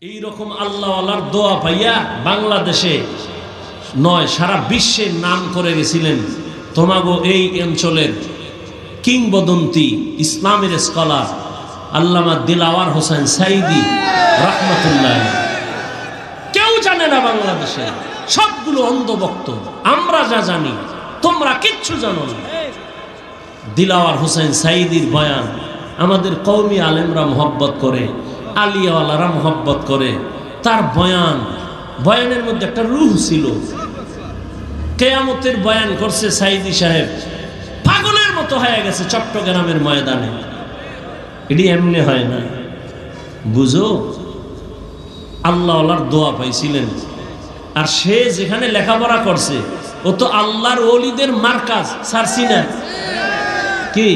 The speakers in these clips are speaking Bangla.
এই রকম আল্লাহওয়ালার দোয়া পাইয়া বাংলাদেশে নয় সারা বিশ্বের নাম করে গেছিলেন তোমাগো এই অঞ্চলের কিংবদন্তি ইসলামের স্কলার আল্লামা দিলাওয়ার হোসেন সাইদি রাহমাতুল্লাহ। কেউ জানে না বাংলাদেশে, সবগুলো অন্ধভক্ত। আমরা যা জানি তোমরা কিচ্ছু জানো না। দিলাওয়ার হোসেন সাইদির বয়ান আমাদের কওমি আলেমরা মোহব্বত করে, আলিয়াওয়ালারা মোহব্বত করে। তার বয়ানের মধ্যে একটা রূহ ছিল। কেয়ামতের বয়ান করছে সাইদি সাহেব, পাগলের মতো হয়ে গেছে চট্টগ্রামের ময়দানে। এটি এমনি হয় না, বুঝো। আল্লাহওয়ালার দোয়া পাইছিলেন। আর সে যেখানে লেখাপড়া করছে ও তো আল্লাহর ওলিদের মার্কাজ ছাড়ছি না কি?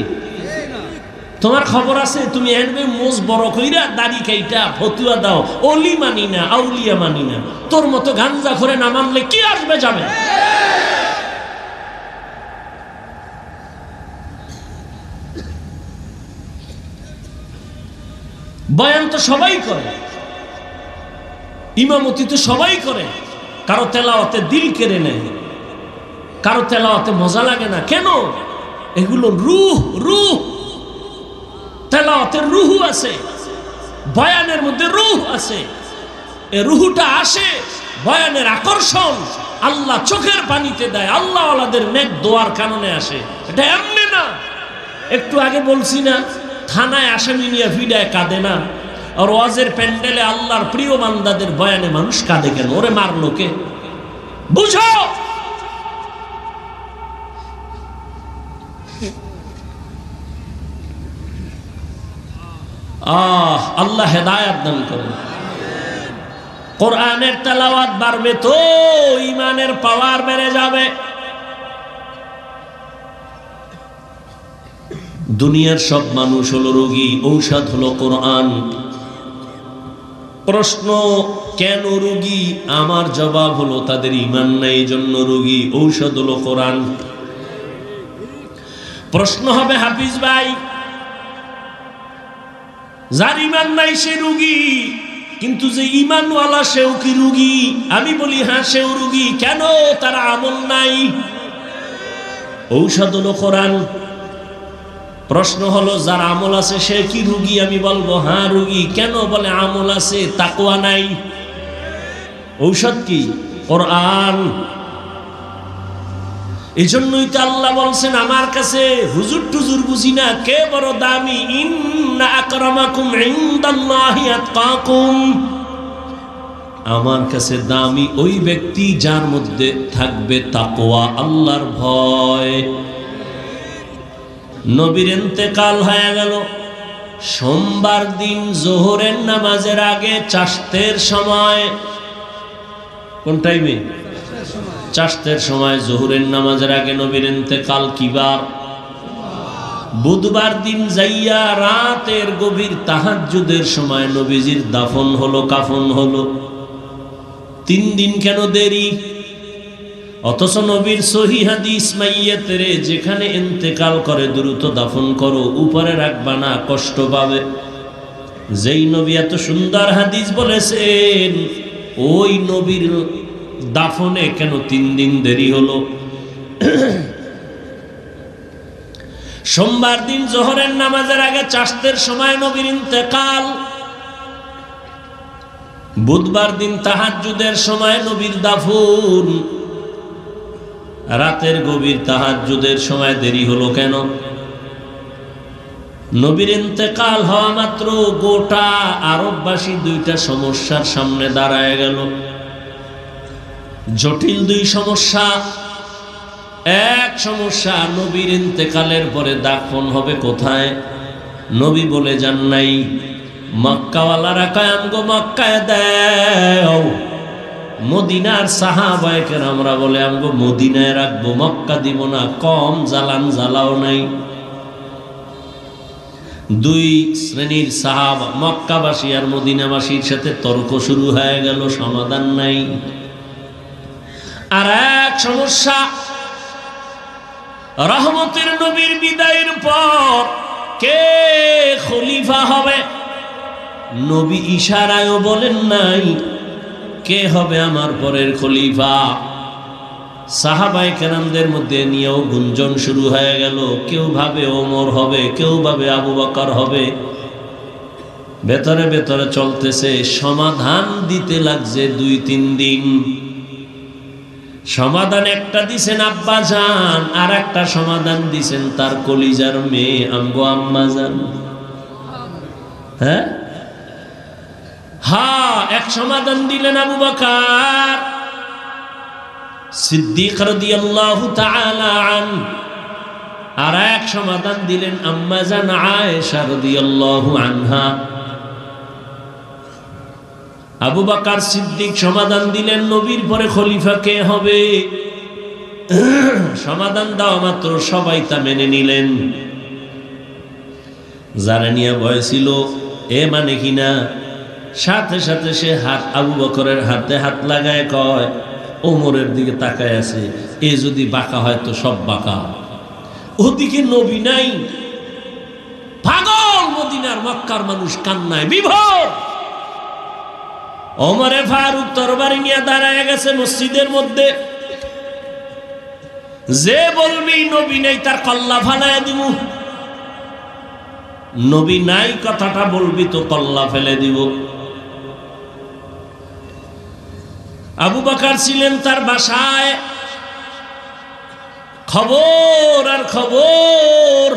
তোমার খবর আছে? তুমি এনবে মোজ বড় কইরা দাড়ি কাইটা ফতুয়া দাও, অলি মানি না, আউলিয়া মানি না। তোর মতো গাঞ্জা করে না মানলে কি আসবে যাবে? বয়ান তো সবাই করে, ইমামতি তো সবাই করে। কারো তেলাওয়াতে দিল কেড়ে নেয়, কারো তেলাওয়াতে মজা লাগে না। কেন? এগুলো রূহ। তেলাওয়াতের রূহ আছে, বয়ানের মধ্যে রূহ আছে। এই রূহটা আসে, বয়ানের আকর্ষণ আল্লাহ চোখের পানিতে দেয়। আল্লাহওয়ালাদের নেক দোয়ার কারণে আসে, এটা এমনি না। একটু আগে বলছি না, থানায় আসামি নিয়ে ফিডায় কাঁদে না, আর ওয়াজের প্যান্ডেলে আল্লাহর প্রিয় বান্দাদের বয়ানে মানুষ কাঁদে কেন? ওরে মারলো কে? বুঝো। আল্লাহ হেদায়েত দান করেন। কোরআনের তেলাওয়াত বাড়বে তো ঈমানের পাওয়ার বেড়ে যাবে। দুনিয়ার সব মানুষ হলো রোগী, ঔষধ হলো কোরআন। প্রশ্ন, কেন রোগী? আমার জবাব হলো তাদের ঈমান নাই, জন্য রোগী। ঔষধ হলো কোরআন। প্রশ্ন হবে, হাফিজ ভাই, যার ঈমান নাই সে রোগী, কিন্তু যে ঈমানওয়ালা সেও কি রোগী? আমি বলি হ্যাঁ, সেও রোগী। কেন? তার আমল নাই। ঔষধ হলো কোরআন। প্রশ্ন হলো, যার আমল আছে সে কি রোগী? আমি বলবো হ্যাঁ রোগী। কেন? বলে আমল আছে, তাকওয়া নাই। ঔষধ কি? কোরআন। এই জন্যই তো আল্লাহ বলছেন, আমার কাছে হুজুর টুজুর বুঝি না, কে বড় দামি। ইন্না আকরামাকুম ইনদাল্লাহি আতকাকুম। আমার কাছে দামি ওই ব্যক্তি যার মধ্যে থাকবে তাকওয়া, আল্লাহর ভয়। নবীর ইন্তেকাল হয়ে গেল সোমবার দিন জোহরের নামাজের আগে চাশতের সময়। কোন টাইমে? চাশতের সময়, জোহরের নামাজের আগে নবীর ইন্তেকাল কি বার? বুধবার দিন যাইয়া রাতের গভীর তাহাজ্জুদের সময় নবীজির দাফন হলো, কাফন হলো। 3 দিন কেন দেরি? অথচ নবীর সহিহ হাদিস, মাইয়াতের যেখানে ইন্তেকাল করে দ্রুত দাফন করো, উপরে রাখবা না, কষ্ট পাবে। যেই নবী এত সুন্দর হাদিস বলেছেন, ওই নবীর দাফনে কেন 3 দিন দেরি হলো? সোমবার দিন জোহরের নামাজের আগে চাশতের সময় নবীর ইন্তেকাল। বুধবার দিন তাহাজ্জুদের সময় নবীর দাফন। রাতের গভীর তাহাজ্জুদের সময় দেরি হলো কেন? নবীর ইন্তেকাল হওয়া মাত্র গোটা আরববাসী 2টা সমস্যার সামনে দাঁড়ায় গেল। জটিল 2 সমস্যা। এক সমস্যা, নবীর ইন্তেকালের পরে দাফন হবে কোথায়? নবী বলে যান নাই। মক্কাওয়ালারা কয় আমগো মক্কায় দাও। মদিনার সাহাবায়ে কেরামরা বলে আমগো মদিনায় রাখবো, মক্কা দিব না। কম জ্বালান জ্বালাও নাই। 2 শ্রেণীর সাহাবা, মক্কাবাসী আর মদিনাবাসীর সাথে তর্ক শুরু হয়ে গেল, সমাধান নাই। আর এক সমস্যা, রহমতের নবীর বিদায়ের পর কে খলিফা হবে? নবী ইশারায়ও বলেন নাই কে হবে আমার পরের খলিফা। সাহাবায়ে কেরামদের মধ্যে নিয়েও গুঞ্জন শুরু হয়ে গেল। কেউ ভাবে ওমর হবে, কেউ ভাবে আবু বকর হবে। ভেতরে ভেতরে চলতেছে। সমাধান দিতে লাগছে 2-3 দিন। সমাধান একটা দিছেন আব্বাজান, আর একটা সমাধান দিছেন তার কলিজার মেয়ে আমগো আম্মাজান। হ্যাঁ, এক সমাধান দিলেন আবু বকর সিদ্দিক রাদিয়াল্লাহু তাআলা আনহু, আর এক সমাধান দিলেন আম্মাজান আয়েশা রাদিয়াল্লাহু আনহা। আবু বকর সিদ্দিক সমাধান দিলেন নবীর পরে খলিফা কে হবে। সমাধান দেওয়া মাত্র সবাই তা মেনে নিলেন। যারা নিয়ে ভয় ছিল এ মানে কিনা, সাথে সাথে সে হাত আবু বকরের হাতে হাত লাগায় কয়, ওমরের দিকে তাকায় আছে, এ যদি বাঁকা হয় তো সব বাঁকা। ওদিকে নবী নাই, পাগল মদিনার মক্কার মানুষ কান্নায় বিভোর। ওমরে ফারুক তরবারি নিয়ে দাঁড়ায় গেছে মসজিদের মধ্যে। যে বলবি নবী নাই তার কল্লা ফালাইয়া দিব, নবী নাই কথাটা বলবি তো কল্লা ফেলে দিব। আবু বকর ছিলেন তার বাসায়। খবর আর খবর,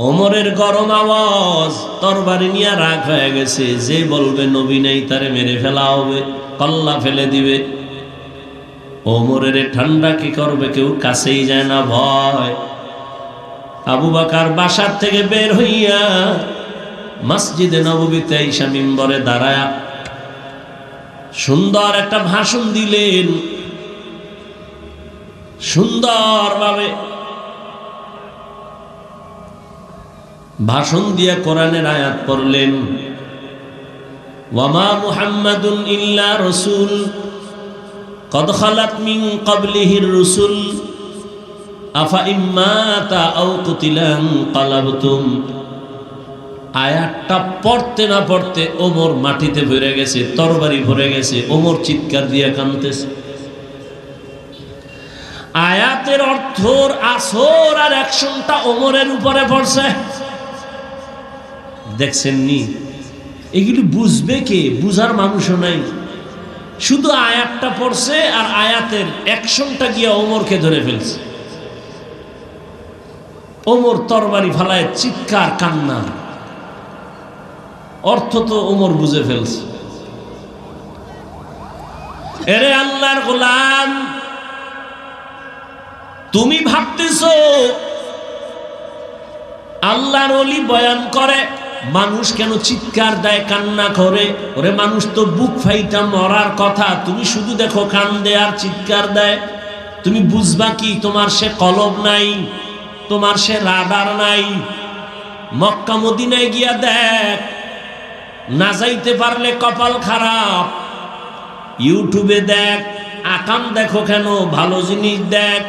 ওমরের গরম আওয়াজ, তরবারি নিয়ে রাগ হয়ে গেছে। যে বলবে নবী নাই তারে মেরে ফেলা হবে, কল্লা ফেলে দিবে। ওমরের ঠান্ডা কি করবে, কেউ কাছেই যায় না, ভয়। আবু বকর বাসার থেকে বের হইয়া মসজিদে নববীতে আইসা মিম্বরে দাঁড়ায়া সুন্দর একটা ভাষণ দিলেন। সুন্দরভাবে ভাষণ দিয়ে কোরআনের আয়াত পড়লেন, ওয়ামা মুহাম্মাদুন ইল্লা রাসূল কদ খালাত মিন ক্বাবলিহির রাসূল আফা ইম্মাতা আও কুতিলান কালাবতুম। আয়াতটা পড়তে না পড়তে ওমর মাটিতে ভরে গেছে, তরবারি ভরে গেছে। ওমর চিৎকার দিয়ে কাঁদতেছে। আয়াতের অর্থর আসর আর অ্যাকশনটা ওমরের উপরে পড়ছে। দেখছেন নি, এগুলি বুঝবে কে? বুঝার মানুষও নাই। শুধু আয়াতটা পড়ছে আর আয়াতের অ্যাকশনটা গিয়া ওমরকে ধরে ফেলছে। ওমর তরবারি ফালায় চিৎকার কান্না, অর্থ তো ওমর বুঝে ফেলছে। এরে আল্লাহর গোলাম, তুমি ভাবতেছো আল্লাহর ওলি বয়ান করে মানুষ কেন চিৎকার দেয়, কান্না করে? ওরে মানুষ তো বুক ফাইটা মরার কথা, তুমি শুধু দেখো কান্দে আর চিৎকার দেয়। তুমি বুঝবা কি? তোমার সে কলব নাই, তোমার সে রাডার নাই। মক্কা মদিনায় গিয়া দেখ, না যাইতে পারলে কপাল খারাপ। ইউটিউবে দেখ, আকাম দেখো কেন, ভালো জিনিস দেখ।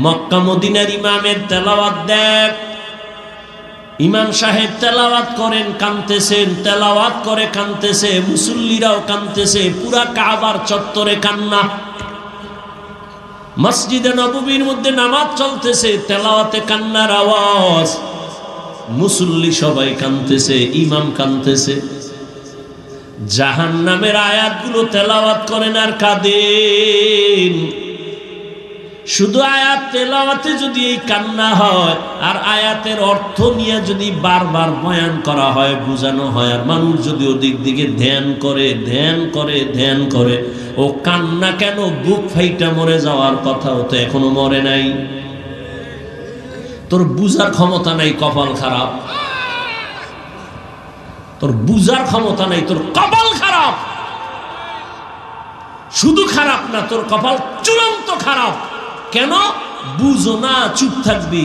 মক্কা মদিনার ইমামের তেলাওয়াত দেখ, ইমাম সাহেব তেলাওয়াত করেন কাঁদতেছেন, তেলাওয়াত করে কাঁদতেছে, মুসল্লিরাও কাঁদতেছে, পুরা কাবার চত্বরে কান্না। মসজিদে নববীর মধ্যে নামাজ চলতেছে, তেলাওয়াতে কান্নার আওয়াজ, মুসল্লি সবাই কাঁদতেছে, ইমাম কাঁদতেছে। জাহান্নামের আয়াতগুলো তেলাওয়াত করেন আর কাঁদেন। শুধু আয়াত তেলাওয়াতে যদি এই কান্না হয় আর আয়াতের অর্থ নিয়ে যদি বারবার বয়ান করা হয়, বোঝানো হয়, আর মানুষ যদি ওদিক দিকে ধ্যান করে ধ্যান করে ধ্যান করে, ও কান্না কেন? বুক ফাইটা মরে যাওয়ার কথাও তো এখনো মরে নাই। তোর বুঝার ক্ষমতা নাই, কপাল খারাপ। তোর বুঝার ক্ষমতা নাই, তোর কপাল খারাপ। শুধু খারাপ না, তোর কপাল চূড়ান্ত খারাপ। কেন? বুঝো না, চুপ থাকবি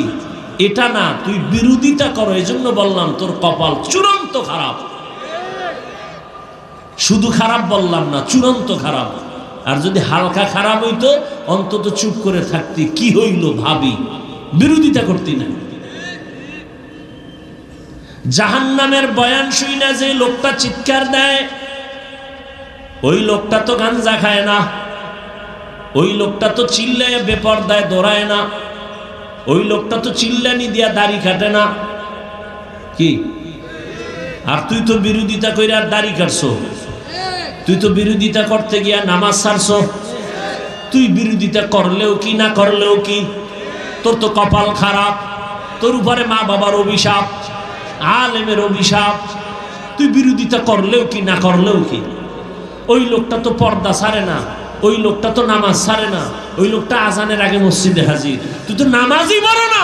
এটা না, তুই বিরোধিতা করো। এই জন্য বললাম তোর কপাল চূড়ান্ত খারাপ। শুধু খারাপ বললাম না, চূড়ান্ত খারাপ। আর যদি হালকা খারাপ হইতো অন্তত চুপ করে থাকতি, কি হইল ভাবি, বিরোধিতা করতি না। জাহান্নামের বয়ান শুই না যে লোকটা চিৎকার দেয়, ওই লোকটা তো গাঞ্জা খায় না, ওই লোকটা তো চিল্লায় বেপরদায় দৌড়ায় না, ওই লোকটা তো চিল্লানি দিয়া দাড়ি কাটে না। কি? আর তুই তো বিরোধিতা কইরা আর দাড়ি কাটছো, তুই তো বিরোধিতা করতে গিয়া নামাজ ছাড়ছো। তুই বিরোধিতা করলেও কি না করলেও কি, তোর তো কপাল খারাপ, তোর উপরে মা বাবার অভিশাপ, আলেমের অভিশাপ। তুই বিরোধিতা করলেও কি না করলেও কি। ওই লোকটা তো পর্দা ছাড়ে না, ওই লোকটা তো নামাজ ছাড়ে না, ওই লোকটা আজানের আগে মসজিদে হাজির, তুই তো নামাজই পড়ো না,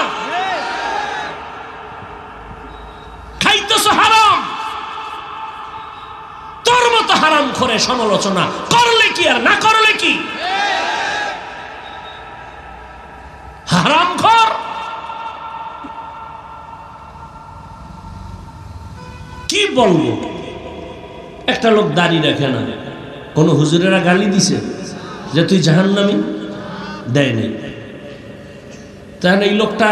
খাইতেছো হারাম। তোর মতো হারাম করে সমালোচনা করলে কি আর না করলে কি। হারাম খোর কি বলবো। একটা লোক দাড়ি রাখে না, কোন হুজুরেরা গালি দিছে যে তুই জাহান্নামী? দেয়নি। তাহলে এই লোকটা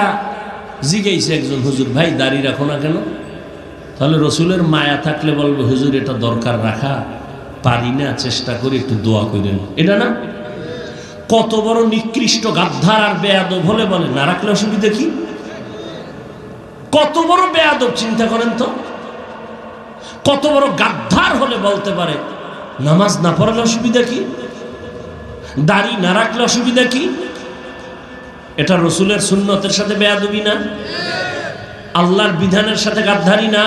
জিজ্ঞাসা একজন হুজুর, ভাই দাড়ি রাখো না কেন? তাহলে রসুলের মায়া থাকলে বলবে হুজুর এটা দরকার রাখা, পারি না, চেষ্টা করে একটু দোয়া করেন। এটা না? কত বড় নিকৃষ্ট গাদ্দার আর বেয়াদব হলে বলে না রাখলে অসুবিধা কি? কত বড় বেয়াদব চিন্তা করেন তো। কত বড় গাদ্দার হলে বলতে পারে নামাজ না পড়লে অসুবিধা কি, দাড়ি না রাখলে অসুবিধা কি। এটা রসুলের সুন্নতের সাথে বেয়াদবি না? আল্লাহর বিধানের সাথে গাদ্দারি না?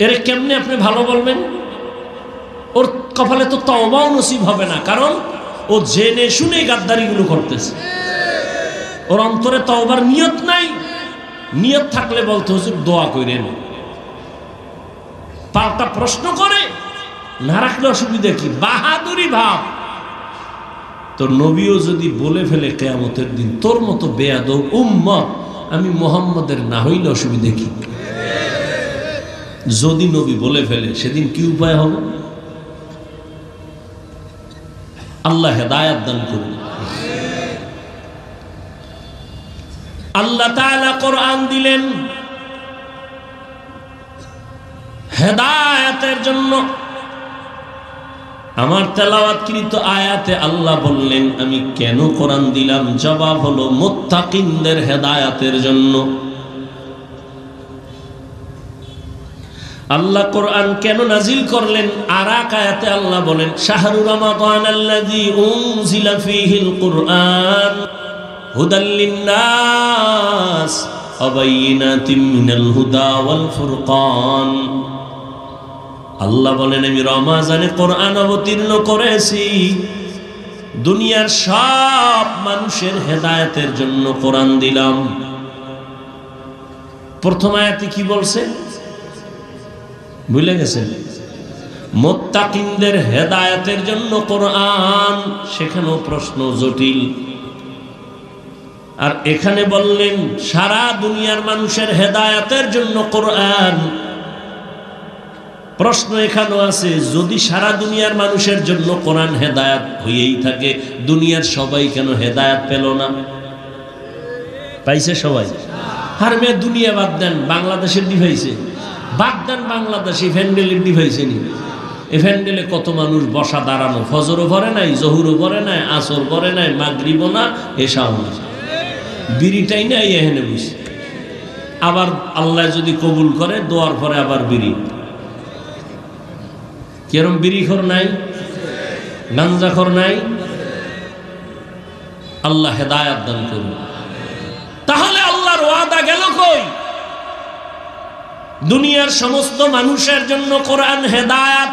এর কেমনে আপনি ভালো বলবেন? ওর কপালে তো তওবাও নসিব হবে না, কারণ ও জেনে শুনে গাদ্দারিগুলো করতেছে। ওর অন্তরে তওবার নিয়ত নাই। নিয়ত থাকলে বলতে হুজুর দোয়া করেন। পাল্টা প্রশ্ন করে না রাখলে অসুবিধা কি, বাহাদুরি ভাব। তোর নবীও যদি বলে ফেলে কিয়ামতের দিন তোর মতো বেয়াদব উম্মত আমি মুহাম্মদের না হইলে অসুবিধা কি। যদি নবী বলে ফেলে সেদিন কি উপায় হবে? আল্লাহ হেদায়েত দান করুন। আল্লাহ তাআলা কোরআন দিলেন হেদায়েতের জন্য। আমার তেলাওয়াতকৃত আয়াতে আল্লাহ বললেন আমি কেন কোরআন দিলাম? জবাব হলো মুত্তাকিনদের হেদায়েতের জন্য। আল্লাহ কোরআন কেন নাজিল করলেন? আর এক আয়াতে আল্লাহ বলেন শাহরু রমাদানাল্লাযী উনজিলা ফীহিল কুরআন হুদাল লিন্নাস ওয়া বাইয়িনাতিম মিনাল হুদা ওয়াল ফুরকান। আল্লাহ বলেন আমি রমজানে কোরআন অবতীর্ণ করেছি দুনিয়ার সব মানুষের হেদায়েতের জন্য কোরআন দিলাম। প্রথম আয়াতে কি বলছে ভুলে গেছেন? মুত্তাকিনদের হেদায়েতের জন্য কোরআন। সেখানেও প্রশ্ন জটিল। আর এখানে বললেন সারা দুনিয়ার মানুষের হেদায়েতের জন্য কোরআন। প্রশ্ন এখানেও আছে যদি সারা দুনিয়ার মানুষের জন্য কোরআন হেদায়েত হয়েই থাকে দুনিয়ার সবাই কেন হেদায়েত পেল না? পাইছে সবাই? আর মেয়ে দুনিয়া বাদ দেন, বাংলাদেশের ডিভাইসে বাদ দেন, বাংলাদেশি ফ্যান্ডেলের ডিভাইসে নি। এ ফ্যান্ডেলে কত মানুষ বসা দাঁড়ানো, ফজরও পড়ে নাই, জহুরও পড়ে নাই, আসর পড়ে নাই, মাগরিবও না, এশাও না, বিড়িটাই নাই এখানে বুঝি। আবার আল্লাহ যদি কবুল করে দোয়ার পরে আবার বিড়ি। কেরম বিড়িখোর নাই, গাঞ্জাখোর নাই? আল্লাহ হেদায়েত দান করুন। তাহলে আল্লাহর ওয়াদা গেল কই? দুনিয়ার সমস্ত মানুষের জন্য কোরআন হেদায়েত।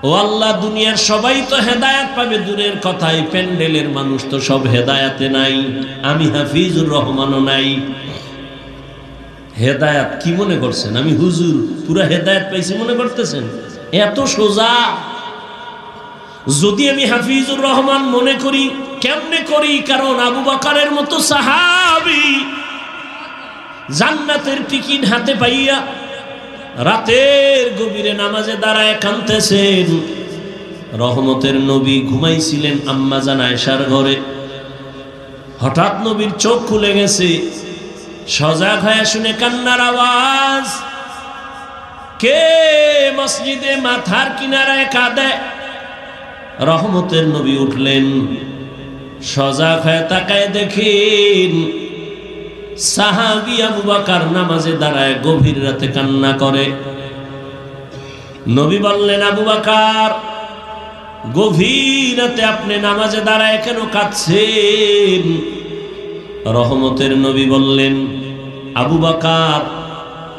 ও আল্লাহ দুনিয়ার সবাই তো হেদায়েত পাবে দূরের কথাই প্যান্ডেলের মানুষ তো সব হেদায়েতে নাই। আমি হাফিজুর রহমানও নাই। হেদায়েত কি মনে করছেন আমি হুজুর পুরা হেদায়েত পাইছি মনে করতেছেন? এত সোজা। যদি আমি হাফিজুর রহমান মনে করি, কেমনে করি? কারণ আবু বকরের মতো সাহাবী জান্নাতের টিকিট হাতে পাইয়া রাতের গভীরে নামাজে দাঁড়ায় কাঁদতেছেন। রহমতের নবী ঘুমাইছিলেন আম্মা জান আয়েশার ঘরে। হঠাৎ নবীর চোখ খুলে গেছে, সজাগ হয়ে শুনে কান্নার আওয়াজ। কে মসজিদে মাথার কিনারায় কাঁদে? রহমতের নবী উঠলেন, সজাগ হয়ে তাকায় দেখেন সাহাবী আবু বকর নামাজে দাঁড়ায় গভীর রাতে কান্না করে। নবী বললেন, আবু বকর, গভীর রাতে আপনি নামাজে দাঁড়ায় কেন কাঁদছেন? রহমতের নবী বললেন, আবু বকর,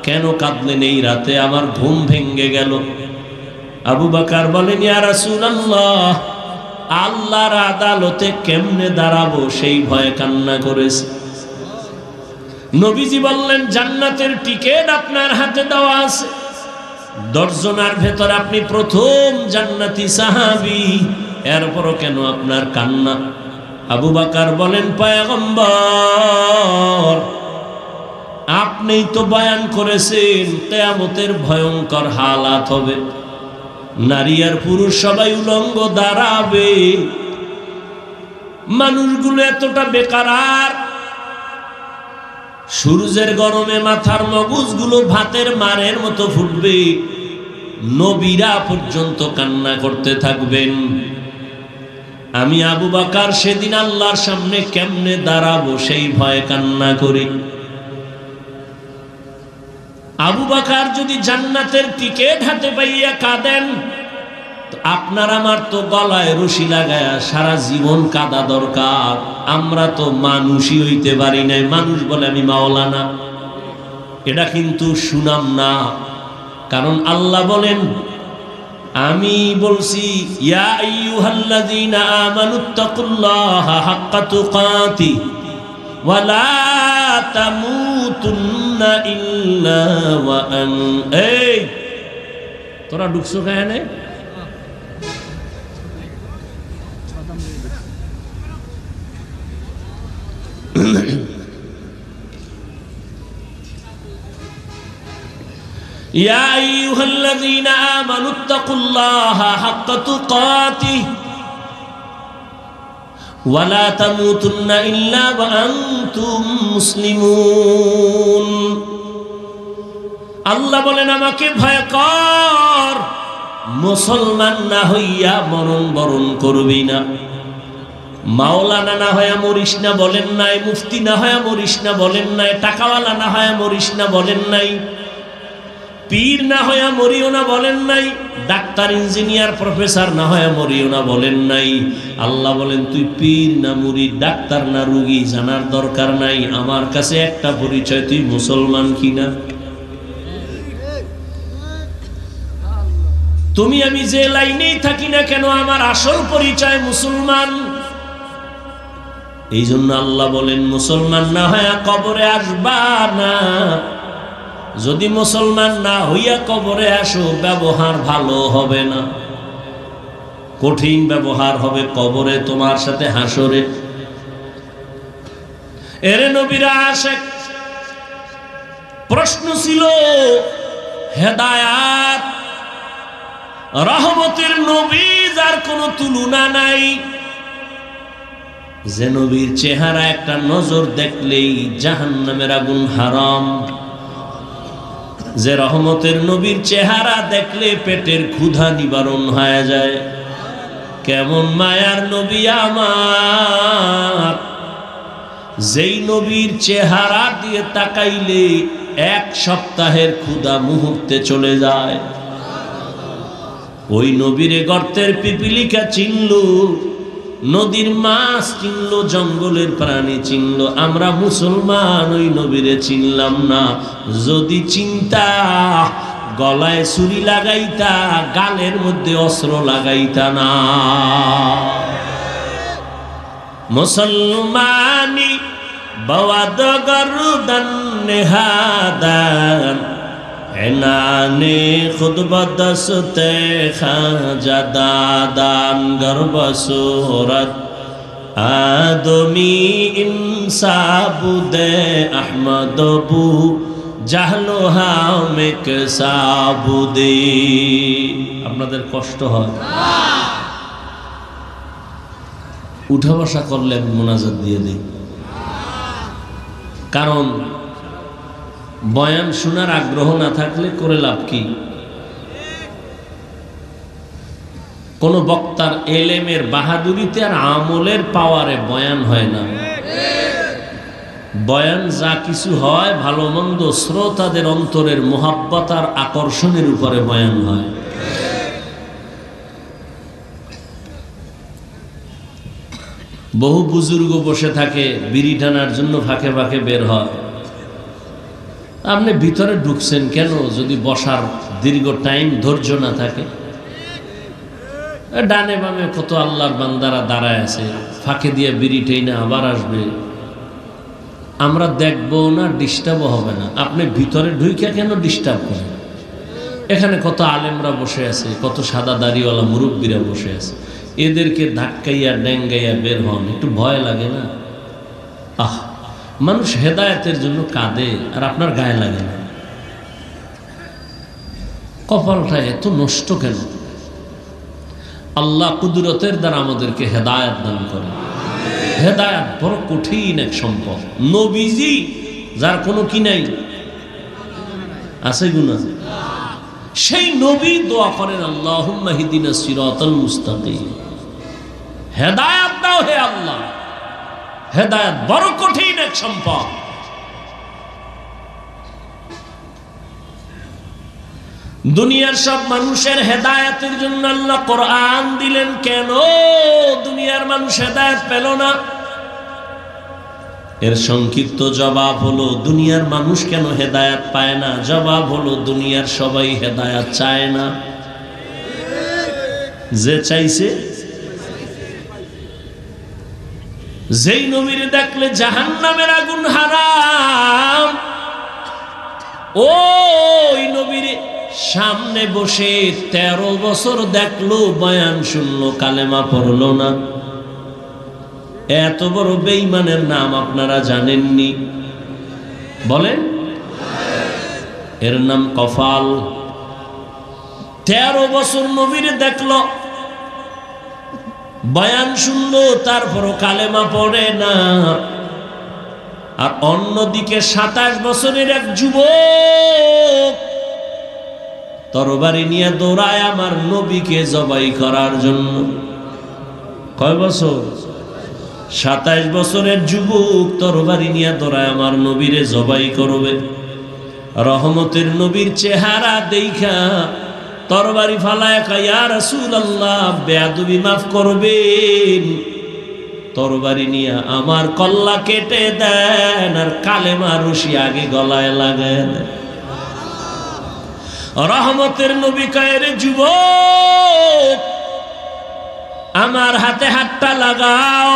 কেন কাঁদলেন এই রাতে? আমার ঘুম ভেঙে গেল। আবু বকর বলেন, ইয়া রাসূলুল্লাহ, আল্লাহর আদালতে কেমনে দাঁড়াবো সেই ভয়ে কান্না করেছে। নবীজি বললেন, জান্নাতের টিকেট আপনার হাতে দেওয়া আছে, 10 জনের ভেতর আপনি প্রথম জান্নাতি সাহাবী, এরপরও কেন আপনার কান্না? আবু বকর বলেন, পয়গম্বর, আপনিই তো বয়ান করেছেন কিয়ামতের ভয়ঙ্কর হালাত হবে, নারী আর পুরুষ সবাই উলঙ্গ দাঁড়াবে, মানুষগুলো এতটা বেকার, সূর্যের গরমে মাথার মগজগুলো ভাতের মারের মতো ফুটবে, নবীরা পর্যন্ত কান্না করতে থাকবেন। আমি আবু বকর সেদিন আল্লাহর সামনে কেমনে দাঁড়াবো সেই ভয়ে কান্না করি। আবু বকর যদি জান্নাতের টিকেট হাতে পাইয়া কাঁদেন, আপনার আমার তো গলায় রশি লাগায়া সারা জীবন কাঁদা দরকার। আমরা তো মানুষই হইতে পারি নাই, মানুষ বলে আমি মাওলানা, এটা কিন্তু সুনাম না। কারণ আল্লাহ বলেন, আমি বলছি, ইয়া আইয়ুহাল্লাযীনা আমানুত্তাকুল্লাহা হাক্কা তুকাতি ওয়া লা তামুতুন্না ইল্লা ওয়া এই তোরা ঢুকছো কেন? ইয়া আইয়ুহাল্লাযীনা আমানুত্তাকুল্লাহা হাক্কা তুকাতিহি ওয়া লা তামুতুন্না ইল্লা ওয়া আনতুম মুসলিমুন। আল্লাহ বলেন, আমাকে ভয় কর, মুসলমান না হইয়া মরণ বরণ করবি না। মাওলানা না হয়ে মরিস না বলেন নাই, মুফতি না হয়ে মরিস না বলেন নাই, টাকাওয়ালা না হয়ে মরিস না বলেন নাই, পীর না হয়ে মরিও না বলেন নাই, ডাক্তার ইঞ্জিনিয়ার প্রফেসর না হয়ে মরিও না বলেন নাই। আল্লাহ বলেন, তুই পীর না মুরিদ, ডাক্তার না রোগী জানার দরকার নাই, আমার কাছে একটা পরিচয়, তুই মুসলমান কিনা। তুমি আমি যে লাইনেই থাকি না কেন, আমার আসল পরিচয় মুসলমান। এই জন্য আল্লাহ বলেন, মুসলমান না হইয়া কবরে আসবা না। যদি মুসলমান না হইয়া কবরে আসো, ব্যবহার ভালো হবে না, কঠিন ব্যবহার হবে কবরে তোমার সাথে, হাসরে। এরে নবীরা আশেক, প্রশ্ন ছিল হেদায়াত, রহমতের নবী যার কোনো তুলনা নাই, যে নবীর চেহারা একটা নজর দেখলেই জাহান্নামের আগুন হারাম, যে রহমতের নবীর চেহারা দেখলে পেটের ক্ষুধা নিবারণ হয়ে যায়। কেমন মায়ার নবী আমার, যেই নবীর চেহারা দিয়ে তাকাইলে 1 সপ্তাহের ক্ষুধা মুহূর্তে চলে যায়। ওই নবীরে গর্তের পিপিলিকা চিনল, নদীর মাছ চিনল, জঙ্গলের প্রাণী চিনল, আমরা মুসলমান ওই নবীরে চিনলাম না। যদি চিন্তা, গলায় ছুরি লাগাইতা, গালের মধ্যে অস্ত্র লাগাইতা না। মুসলমানি বওয়াদ গরদান নেহাদান, এনানে খুদ বদসতে খাজা দাদান, গর্ব সুরত আদমি ইনসাবুদে আহমদ বু জাহলো হামেক সাবুদে। আপনাদের কষ্ট হয়? উঠা বসা করলে আমি মোনাজাত দিয়ে দিই। কারণ বয়ান শোনার আগ্রহ না থাকলে করে লাভ কি? কোন বক্তার এলেমের বাহাদুরিতে আর আমলের পাওয়ারে বয়ান হয় না। বয়ান যা কিছু হয় ভালো মন্দ শ্রোতাদের অন্তরের মোহাব্বত আর আকর্ষণের উপরে বয়ান হয়। বহু বুজুর্গ বসে থাকে বিড়ি টানার জন্য ফাঁকে ফাঁকে বের হয়। আপনি ভিতরে ঢুকছেন কেন যদি বসার দীর্ঘ টাইম ধৈর্য না থাকে? ডানে বামে কত আল্লাহর বান্দারা দাঁড়ায় আছে, ফাঁকে দিয়ে বিড়ি টেনে আবার আসবে, আমরা দেখবো না, ডিস্টার্বও হবে না। আপনি ভিতরে ঢুইকা কেন ডিস্টার্ব করেন? এখানে কত আলেমরা বসে আছে, কত সাদা দাড়িওয়ালা মুরব্বীরা বসে আছে, এদেরকে ধাক্কাইয়া ডেঙ্গাইয়া বের হন, একটু ভয় লাগে না? মানুষ হেদায়েতের জন্য কাঁদে আর আপনার গায়ে লাগে না। কপালটা এত নষ্ট কেন? আল্লাহ কুদরতের দ্বারা আমাদেরকে হেদায়েত দান করে। হেদায়েত বড় কঠিন এক সম্পদ। নবীজি যার কোনো কি নাই আছে গুনাহ, সেই নবী দোয়া করেন আল্লাহুম্মা হিদিনা সিরাতাল মুস্তাকিম, হেদায়েত দাও হে আল্লাহ। হেদায়েত বড় কঠিন এক সম্পদ। দুনিয়ার সব মানুষের হেদায়েতের জন্য আল্লাহ কোরআন দিলেন, কেন দুনিয়ার মানুষ হেদায়েত পেল না? এর সংক্ষিপ্ত জবাব হলো দুনিয়ার মানুষ কেন হেদায়েত পায় না? জবাব হলো দুনিয়ার সবাই হেদায়েত চায় না। যে চাইছে, যেই নবীরে দেখলে জাহান্নামের আগুন হারাম, ওই নবীরে সামনে বসে 13 বছর দেখলো, বয়ান শুনলো, কালেমা পড়লো না। এত বড় বেঈমানের নাম আপনারা জানেননি? বলেন, এর নাম কফাল। 13 বছর নবীরে দেখলো, বয়ান শুনলো, তারপরও কালেমা পড়ে না। আর অন্যদিকে 27 বছরের এক যুবক তরবারি নিয়ে দৌড়ায় আমার নবীকে জবাই করার জন্য। কয় বছর? 27 বছরের যুবক তরবারি নিয়ে দৌড়ায় আমার নবীরে জবাই করবে। রহমতের নবীর চেহারা দেইখা তরবারি ফালায় কয়, ইয়া রাসূলুল্লাহ, বেয়াদবি মাফ করবেন, তরবারি নিয়ে আমার কল্লা কেটে দেন আর কালেমা রশি আগে গলায় লাগায় দেন। রহমতের নবী কয়, রে যুবক, আমার হাতে হাতটা লাগাও।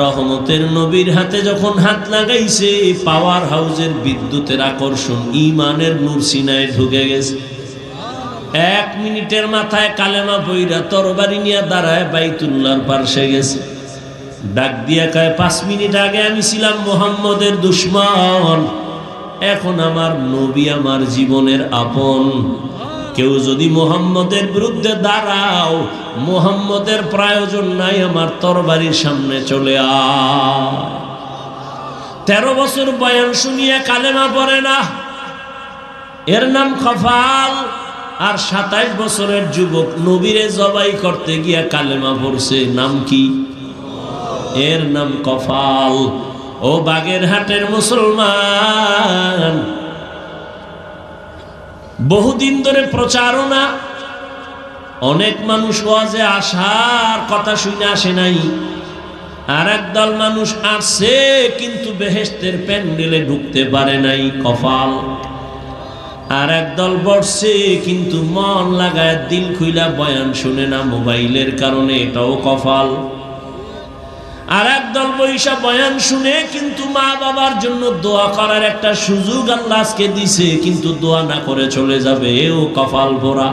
রহমতের নবীর হাতে যখন হাত লাগাইছে, পাওয়ার হাউসের বিদ্যুতের আকর্ষণ, ঈমানের নূর সিনায় ঢুকে গেছে। 1 মিনিটের মাথায় কালেমা পইরা তরবারি নিয়ে দাঁড়ায় বাইতুল্লাহর পাশে গেছে। ডাক দিয়া কয়, 5 মিনিট আগে আমি ছিলাম মুহাম্মদের দুশমন, এখন আমার নবী আমার জীবনের আপন। কেউ যদি মুহাম্মদের বিরুদ্ধে দাঁড়াও, মুহাম্মদের প্রয়োজন নাই, আমার তরবারির সামনে চলে আয়। 13 বছর বয়ান শুনিয়ে কালেমা পড়ে না, এর নাম কফাল। আর 27 বছরের যুবক নবীরে জবাই করতে গিয়া কালেমা পড়ছে, নাম কি? এর নাম কফাল। ও বাগেরহাটের মুসলমান, বহুদিন ধরে প্রচারণা, অনেক মানুষ ওয়াজে আসার কথা শুনে আসে নাই, আর একদল মানুষ আসছে কিন্তু বেহেশতের প্যান্ডেলে ঢুকতে পারে নাই, কফাল। আর একদল বসছে কিন্তু মন লাগায় দিল খুইলা বয়ান শুনে না মোবাইলের কারণে, এটাও কফাল। আর একদল বৈশা বয়ান শুনে কিন্তু মা বাবার জন্য দোয়া করার একটা সুযোগ আল্লাহ আজকে দিছে, কিন্তু দোয়া না করে চলে যাবে, এও কপাল ভরা।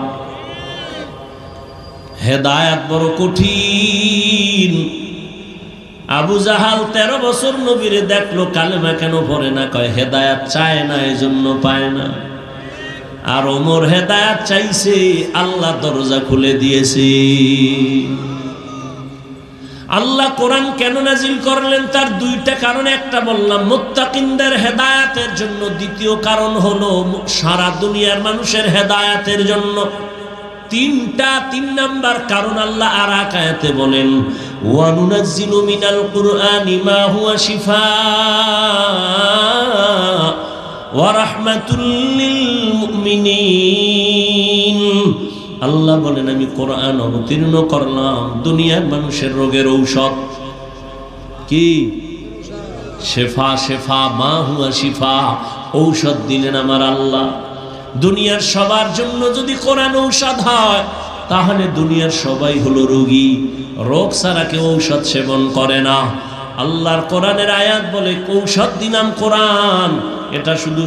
হেদায়েত বড় কঠিন। আবু জাহাল 13 বছর নবীরে দেখলো, কালেমা কেন পড়ে না? কয় হেদায়েত চায় না, এজন্য পায় না। আর ওমর হেদায়েত চাইছে, আল্লাহ দরজা খুলে দিয়েছে। আল্লাহ কোরআন কেন নাজিল করলেন তার দুইটা কারণ, একটা বললাম মুত্তাকিনদের হেদায়েতের জন্য, দ্বিতীয় কারণ হলো সারা দুনিয়ার মানুষের হেদায়েতের জন্য। তিন নাম্বার কারণ আল্লাহ আর এক আয়াতে বলেন ওয়া নুনাজ্জিলু মিনাল কুরআনি মা হুয়া শিফাআ ওয়া রাহমাতুল লিল মুমিনিন। আল্লাহ বলেন আমি কোরআন অবতীর্ণ করলাম দুনিয়ার মানুষের রোগের ঔষধ। কি? শেফা, শেফা মা হুয়া শিফা, ঔষধ দিলেন আমার আল্লাহ। দুনিয়ার সবার জন্য যদি কোরআন ঔষধ হয় তাহলে দুনিয়ার সবাই হলো রোগী। রোগ ছাড়া কেউ ঔষধ সেবন করে না। আল্লাহর কোরআনের আয়াত বলে ঔষধ দিলাম কোরআন, এটা শুধু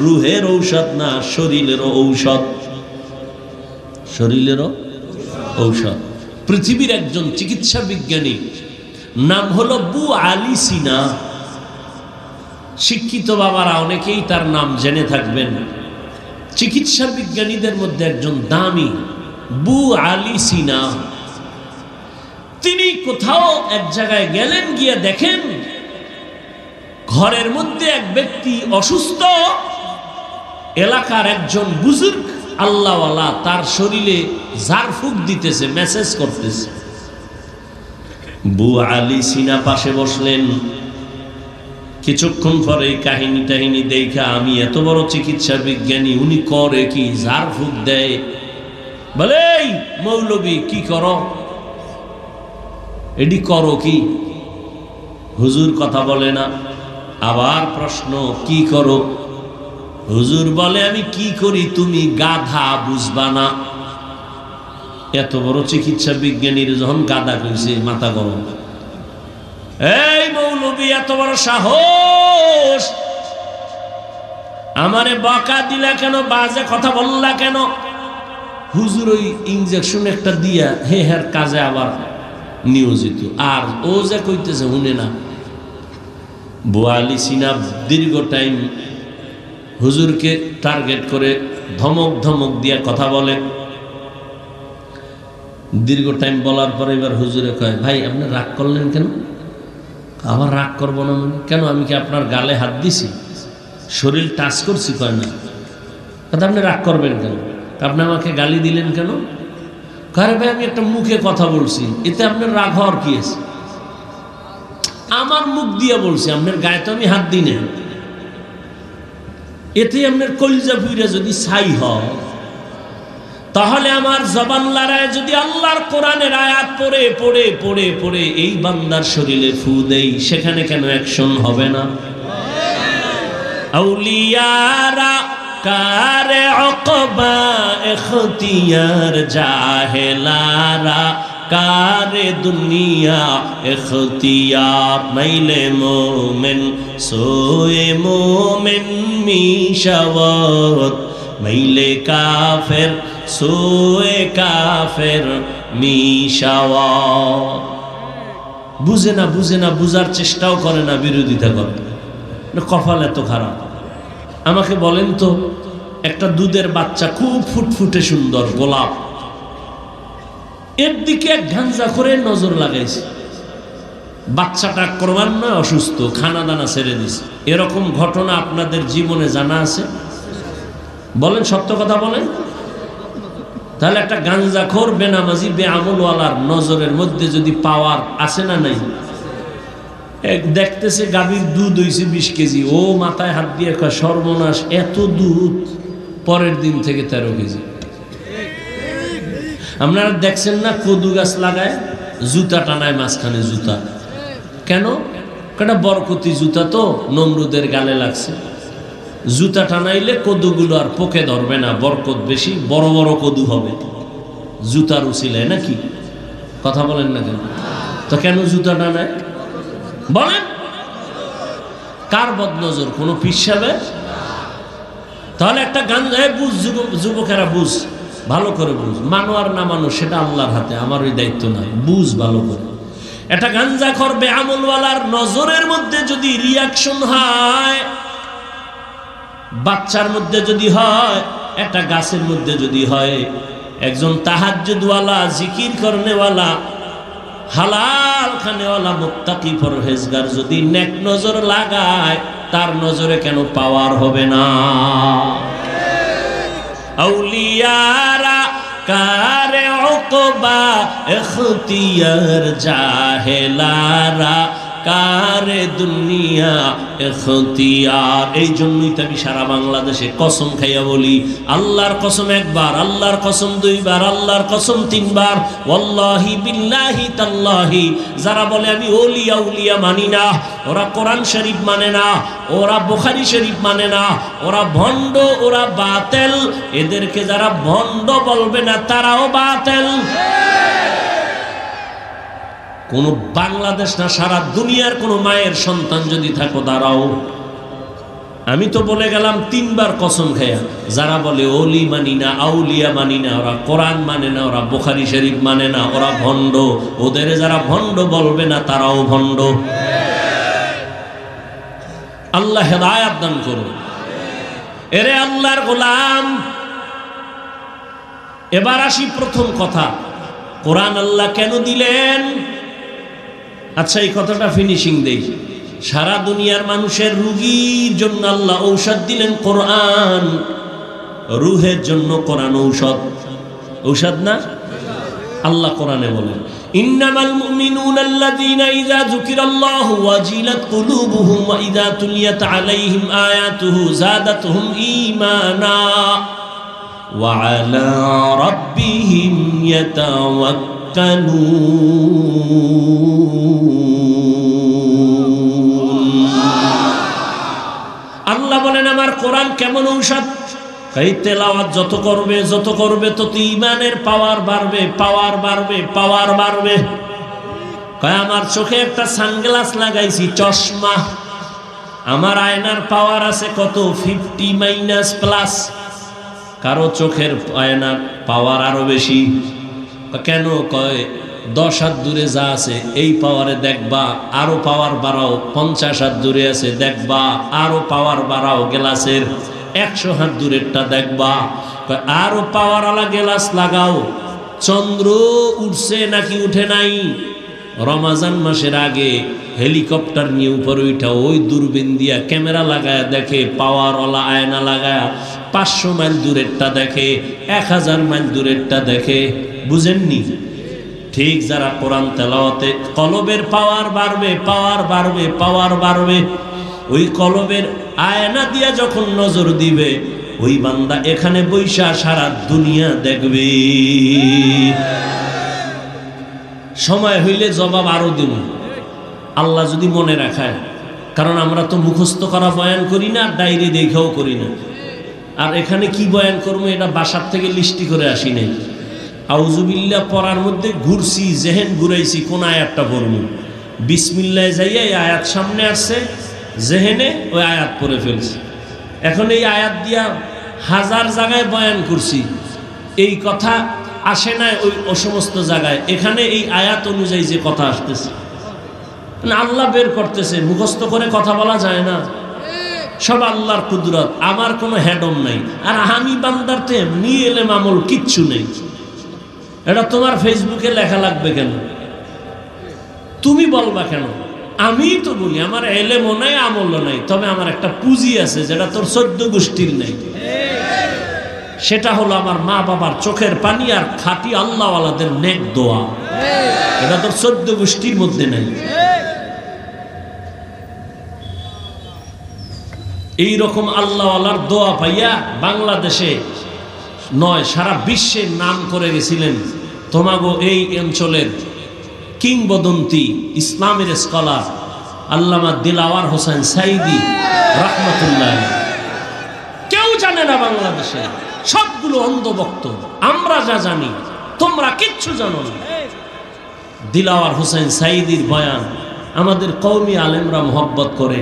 রুহের ঔষধ না, শরীরেরও ঔষধ। শরীরেরও ঔষধ। পৃথিবীর একজন চিকিৎসা বিজ্ঞানী নাম হলো আবু আলী সিনা। শিক্ষিত বাবারা অনেকেই তার নাম জেনে থাকবেন। চিকিৎসা বিজ্ঞানীদের মধ্যে একজন দামি আবু আলী সিনা। তিনি কোথাও এক জায়গায় গেলেন, গিয়ে দেখেন ঘরের মধ্যে এক ব্যক্তি অসুস্থ। এলাকার একজন বুজুর্গ আল্লাহওয়ালা তার শরীরে ঝাড়ফুঁক দিতেছে, মেসেজ করতেছে। আবু আলী সিনা পাশে বসলেন। কিছুক্ষণ পরে কাহিনী দেখা আমি এত বড় চিকিৎসা বিজ্ঞানী, উনি করে কি? ঝাড়ফুঁক দেয়। বলে এই মৌলবী কি করো, এডি করো কি? হুজুর কথা বলে না। আবার প্রশ্ন, কি করো? হুজুর বলে আমি কি করি তুমি গাধা, বুঝবা না। এত বড় চিকিৎসা বিজ্ঞানীর যখন গাধা কইছে, মাথা গরম। এই মৌলবী এত বড় সাহস, আমারে বকা দিলা কেন? বাজে কথা বললা কেন? হুজুর ওই ইনজেকশন একটা দিয়া হের কাজে আবার নিয়োজিত, আর ও যে কইতেছে শুনে না। আবু আলী সিনা দীর্ঘ টাইম হুজুরকে টার্গেট করে ধমক দিয়া কথা বলে। দীর্ঘ টাইম বলার পরে এবার হুজুরে কয়, ভাই আপনি রাগ করলেন কেন? আবার রাগ করবো না মানে কেন? আমি কি আপনার গালে হাত দিছি, শরীর টাচ করছি? কয় না। আপনি রাগ করবেন কেন? আপনি আমাকে গালি দিলেন কেন? কারে ভাই আমি একটা মুখে কথা বলছি, এতে আপনার রাগ হওয়ার কি আছে? আমার মুখ দিয়ে বলছি, আপনার গায়ে তো আমি হাত দিই না। এতে আপনার কলিজা পুইরা যদি ছাই হয়, তাহলে আমার জবান লড়ায় যদি আল্লাহর কোরআনের আয়াত পড়ে পড়ে পড়ে পড়ে এই বান্দার শরীরে ফু দেই, সেখানে কেন অ্যাকশন হবে না? আউলিয়ারা কারে অকবা এখতিয়ার, জাহেলারা কারে দুনিয়া এখতিয়ার। মাইলে মোমেন সোয়ে মোমেন মিশাওয়াত, মাইলে কাফের সোয়ে কাফের মিশাওয়াত। বুঝে না, বুঝার চেষ্টাও করে না, বিরোধিতা করে। কপাল এত খারাপ। আমাকে বলেন তো, একটা দুধের বাচ্চা খুব ফুটফুটে সুন্দর গোলাপ, এর দিকে এক গাঞ্জা করে নজর লাগাইছে। বাচ্চাটা ক্রমান্বয়ে অসুস্থ, খানা দানা ছেড়ে দিছে। এরকম ঘটনা আপনাদের জীবনে জানা আছে? বলেন, সত্য কথা বলেন। তাহলে একটা গাঞ্জাখোর বেনামাজি বেআমলওয়ালার নজরের মধ্যে যদি পাওয়ার আছে না নাই? এক দেখতেছে গাভীর দুধ হইছে 20 কেজি, ও মাথায় হাত দিয়ে কয় সর্বনাশ, এত দুধ। পরের দিন থেকে 13 কেজি। আপনারা দেখছেন না কদু গাছ লাগায়, জুতা টানায় মাঝখানে জুতা। কেন? কেন? বরকতি জুতা তো নমরুদের গালে লাগছে। জুতা টানাইলে কদুগুলো আর পোকে ধরবে না, বরকত বেশি, বড় বড় কদু হবে জুতার উছিলায়। নাকি কথা বলেন না কেন? তো কেন জুতা টানায় বলেন? কার বদনজর? কোনো পিসাবে? তাহলে একটা গান বুঝ, যুবকেরা বুঝ, ভালো করে বুঝ। মানো আর না মানো সেটা আল্লাহর হাতে, আমার ওই দায়িত্ব নাই। বুঝ ভালো করে। একটা গাঞ্জা করবে আমলওয়ালার নজরের মধ্যে যদি রিয়াকশন হয়, বাচ্চার মধ্যে যদি হয়, একটা গাছের মধ্যে যদি হয়, একজন তাহাজ্জুদওয়ালা জিকির করনেওয়ালা হালাল খানেওয়ালা মুত্তাকি পরহেজগার যদি নেক নজর লাগায়, তার নজরে কেন পাওয়ার হবে না? আউলিয়ারা কারে উকবা ইখতিয়ার, জাহেলারা কারে দুনিয়া ইখতিয়ার। এই জন্যই তো আমি সারা বাংলাদেশে কসম খাইয়া বলি, আল্লাহর কসম একবার, আল্লাহর কসম দুইবার, আল্লাহর কসম তিনবার, ওয়াল্লাহি বিল্লাহি তাল্লাহি। যারা বলে আমি ওলিয়া উলিয়া মানি না, ওরা কোরআন শরীফ মানে না, ওরা বুখারী শরীফ মানে না, ওরা ভণ্ড, ওরা বাতেল। এদেরকে যারা ভণ্ড বলবে না, তারাও বাতেল। কোন বাংলাদেশ না, সারা দুনিয়ার কোন মায়ের সন্তান যদি থাকো, দাঁড়াও। আমি তো বলে গেলাম তিনবার কসম খায়া, যারা বলে ওলি মানি না, আউলিয়া মানি না, ওরা কোরআন মানে না, ওরা বুখারী শরীফ মানে না, ওরা ভণ্ড। ওদের যারা ভণ্ড বলবে না, তারাও ভণ্ড। আল্লাহ হেদায়েত দান করুন। এরে আল্লাহর গোলাম, এবার আসি প্রথম কথা, কোরআন আল্লাহ কেন দিলেন? আচ্ছা, এই কথাটা ফিনিশিং দেই। সারা দুনিয়ার মানুষের রোগীর জন্য আল্লাহ ঔষধ দিলেন কোরআন। রুহের জন্য কোরআন ঔষধ। ঔষধ না? আল্লাহ কোরআনে বলেন, ইন্নামাল মুমিনুনা আল্লাযীনা ইযা যুকিরাল্লাহু ওয়াজিলাত কুলুবুহুম ওয়া ইযা তুলিয়াত আলাইহিম আয়াতুহু যাদাতুহুম ঈমানা ওয়া আলা রাব্বিহিম ইয়াতাওয়াক্কালুন। আল্লাহ বলেন, আমার কোরআন কেমন ঔষধ? এই তেলাওয়াত যত করবে তত ঈমানের পাওয়ার বাড়বে, পাওয়ার বাড়বে, পাওয়ার বাড়বে। কয় আমার চোখে একটা সানগ্লাস লাগাইছি, চশমা, আমার আয়নার পাওয়ার আছে কত? 50 - কারো চোখের আয়নার পাওয়ার আরো বেশি। কেন? কয় 10 হাত দূরে যা আছে এই পাওয়ারে দেখবা, আরো পাওয়ার বাড়াও। 50 হাত দূরে আছে দেখবা, আরো পাওয়ার বাড়াও। গ্লাসের 100 হাত দূরেরটা দেখবা, আরো পাওয়ার আলা গ্লাস লাগাও। চন্দ্র উঠছে নাকি উঠে নাই? রমাজান মাসের আগে হেলিকপ্টার নিয়ে উপরে উঠা ওই দূরবীন দিয়া ক্যামেরা লাগায় দেখে, পাওয়ার ওলা আয়না লাগায় 500 মাইল দূরেরটা দেখে, 1000 মাইল দূরেরটা দেখে। বুঝেননি? ঠিক যারা কোরআন তেলাওয়াতে কলবের পাওয়ার বাড়বে, পাওয়ার বাড়বে, পাওয়ার বাড়বে, ওই কলবের আয়না দিয়া যখন নজর দিবে, ওই বান্দা এখানে বৈশা সারা দুনিয়া দেখবে। সময় হইলে জবাব আরো দিব, আল্লাহ যদি মনে রাখায়। কারণ আমরা তো মুখস্থ করা বয়ান করি না, ডায়েরি দেখেও করি না। আর এখানে কি বয়ান করবো, এটা বাসার থেকে লিস্টি করে আসি নাই। আউযুবিল্লাহ পড়ার মধ্যে ঘুরছি, জেহেন ঘুরাইছি, কোন আয়াতটা পড়বো। বিসমিল্লাহ যাইয়া এই আয়াত সামনে আসছে, জেহেনে ওই আয়াত পড়ে ফেলছি। এখন এই আয়াত দিয়া 1000 জায়গায় বয়ান করছি, এই কথা আসে না ওই সমস্ত জায়গায়। এখানে এই আয়াত অনুযায়ী যে কথা আসতেছে, আল্লাহ বের করতেছে। মুখস্থ করে কথা বলা যায় না, সব আল্লাহর কুদরত। আমার কোনো হেডম নাই, আর আমি বান্দারতে এমনি এলেম আমল কিচ্ছু নেই। এটা তোমার ফেসবুকে লেখা লাগবে কেন? তুমি বলবা কেন? আমি তো বলি আমার এলেমও নাই, আমলও নাই, তবে আমার একটা পুঁজি আছে যেটা তোর 14 গোষ্ঠীর নাই। সেটা হলো আমার মা বাবার চোখের পানি আর খাঁটি আল্লাহওয়ালাদের নেক দোয়া। এটা তোর 14 গোষ্ঠীর মধ্যে নাই। এইরকম আল্লাহওয়ালার দোয়া পাইয়া বাংলাদেশে নয়, সারা বিশ্বের নাম করে গেছিলেন তোমাগো এই অঞ্চলের কিংবদন্তি ইসলামের স্কলার আল্লামা দিলাওয়ার হোসেন সাইদি রাহমাতুল্লাহ। কেউ জানে না বাংলাদেশে, সবগুলো অন্ধভক্ত। আমরা যা জানি তোমরা কিচ্ছু জানো না। দিলাওয়ার হোসেন সাইদির বয়ান আমাদের কওমি আলেমরা মোহব্বত করে,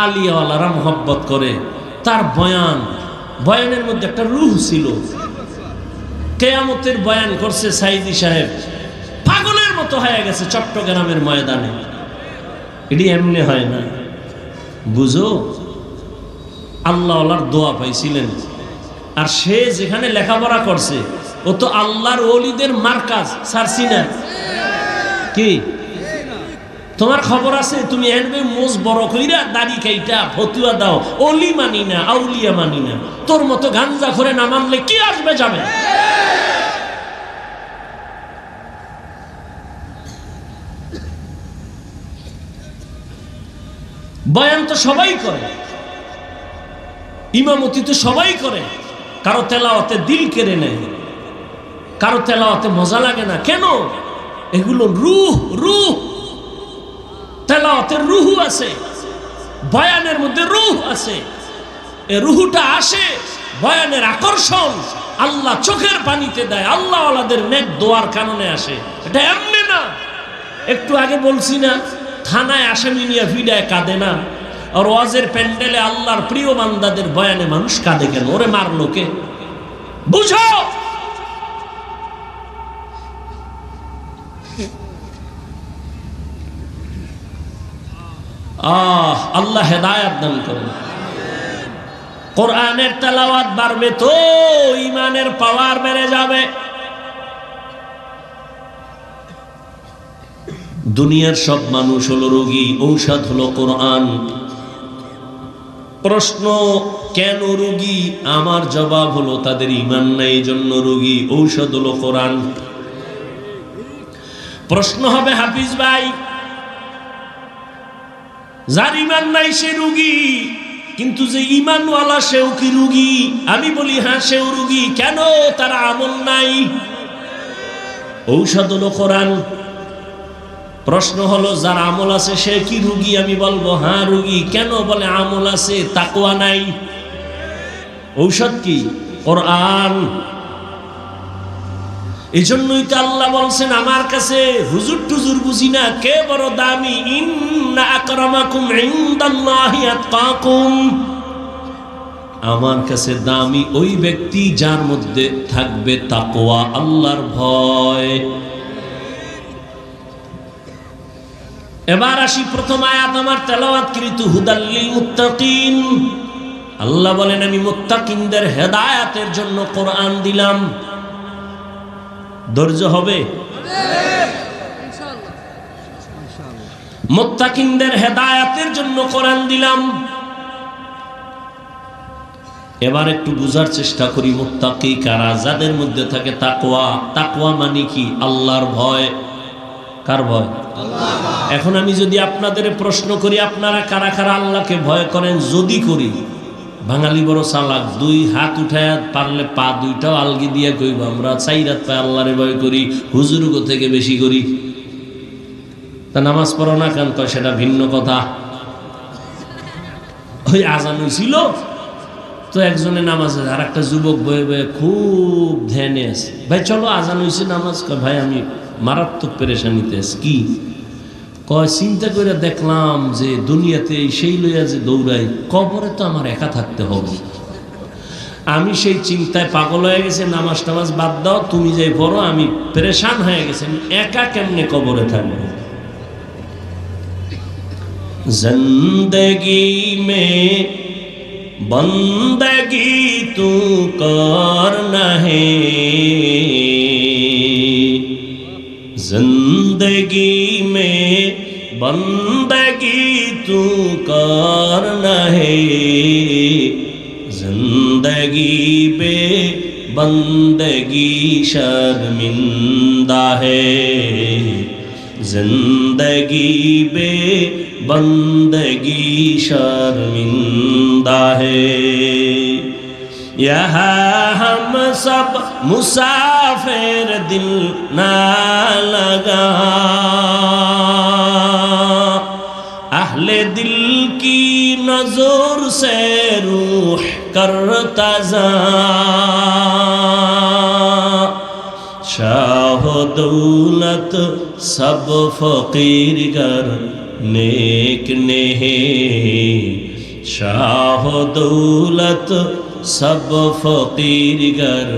আলিয়াওয়ালারা মোহব্বত করে। তার বয়ানের মধ্যে একটা রূহ ছিল। কিয়ামতের বয়ান করছে সাইদি সাহেব, পাগলের মতো হয়ে গেছে চট্টগ্রামের ময়দানে। এটি এমনি হয় না, বুঝো। আল্লাহওয়ালার দোয়া পাইছিলেন। আর সে যেখানে লেখাপড়া করছে ও তো আল্লাহর ওলিদের মার্কাজ, সারছি না? কি তোমার খবর আছে? তুমি এনবে মোজ বড় কইরা দাড়ি কাইটা ফতুয়া দাও, অলি মানি না, আউলিয়া মানি না। তোর মতো গাঞ্জা করে না মানলে কি আসবে যাবে? বয়ান তো সবাই করে, ইমামতি তো সবাই করে, কারো তেলাওয়াতে দিল কেড়ে নেয়, কারো তেলাওয়াতে মজা লাগে না। কেন? এগুলো রূহ, তেলাওয়াতের রূহ আছে, বয়ানের মধ্যে রূহ আছে। এই রূহটা আসে বয়ানের আকর্ষণ, আল্লাহ চোখের পানিতে দেয়, আল্লাহ ওয়ালাদের নেক দোয়ার কারণে আসে। এটা এমনি না। একটু আগে বলছি না, থানায় আসামি নিয়ে ফিডায় কাঁদে না, আর ওয়াজের প্যান্ডেলে আল্লাহর প্রিয় বান্দাদের বয়ানে মানুষ কাঁদে কেন? ওরে মারলো কে? বুঝো। আল্লাহ হেদায়েত দান করেন। কোরআনের তেলাওয়াত বাড়বে তো ঈমানের পাওয়ার বেড়ে যাবে। দুনিয়ার সব মানুষ হলো রোগী, ঔষধ হলো কোরআন। প্রশ্ন, কেন রোগী? আমার জবাব হলো তাদের ঈমান নাই, এই জন্য রোগী। ঔষধ হলো কোরআন। প্রশ্ন হবে, হাফিজ ভাই, যার ঈমান নাই সে রোগী, কিন্তু যে ঈমানওয়ালা সেও কি রোগী? আমি বলি হ্যাঁ, সেও রোগী। কেন? তার আমল নাই। ঔষধ হলো কোরআন। প্রশ্ন হলো, যার আমল আছে সে কি রোগী? আমি বলবো হ্যাঁ রোগী। কেন? বলে আমল আছে, তাকওয়া নাই। ঔষধ কি? কোরআন। এই জন্যই তো আল্লাহ বলছেন, আমার কাছে হুজুর টুজুর বুঝি না, কে বড় দামি। ইন্না আকরামাকুম ইনদাল্লাহি আতকাকুম। আমার কাছে দামি ওই ব্যক্তি যার মধ্যে থাকবে তাকওয়া, আল্লাহর ভয়। এবার আসি প্রথম আয়াত আমার তেলাওয়াতকৃত, হুদাল্লিল মুত্তাকিন। আল্লাহ বলেন, আমি মুত্তাকিনদের হেদায়েতের জন্য কোরআন দিলাম। ধৈর্য হবে? মুত্তাকিনদের হেদায়েতের জন্য কোরআন দিলাম। এবার একটু বুঝার চেষ্টা করি, মুত্তাকি কারা? যাদের মধ্যে থাকে তাকওয়া। তাকওয়া মানে কি? আল্লাহর ভয়। কার ভয়? আল্লাহ। এখন আমি যদি আপনাদের প্রশ্ন করি, আপনারা কারা কারা আল্লাহকে ভয় করেন? যদি করি, বাঙালি বড় চালাক, দুই হাত উঠায় পারলে পা দুইটাও আলগি দিয়া কইব, আমরা 4 রাত পায় আল্লাহরে ভয় করি, হুজুরগো থেকে বেশি করি। তা নামাজ পড়ো না কেন? কয় সেটা ভিন্ন কথা। ওই আজান হইছিল তো একজনে নামাজে, আর একটা যুবক বয়ে বয়ে খুব ধ্যানে আছে। ভাই চলো আজান হইছে, নামাজ। কয় ভাই আমি মারাত্মক পেরেশানিতে আছি। কি? কয় চিন্তা করে দেখলাম যে দুনিয়াতে সেই লইয়া যে দৌড়াই, কবরে তো আমার একা থাকতে হবে। আমি সেই চিন্তায় পাগল হয়ে গেছে, নামাজ টামাজ বাদ দাও, তুমি যাই পড়ো, আমি পেরেশান হয়ে গেছি, একা কেমনে কবরে থাকবো। জিন্দগি মে বন্দগি তু করনা হে, जिंदगी में बंदगी तू करना है, जिंदगी बे बंदगी शर्मिंदा है, जिंदगी बे बंदगी शर्मिंदा है। यहाँ हम सब मुसाफिर, दिल ना लगा, अहले दिल की नजर से रूह करता जा, शाह दौलत सब फकीर गर नेक नेहे, शाह दौलत सब फकीर गर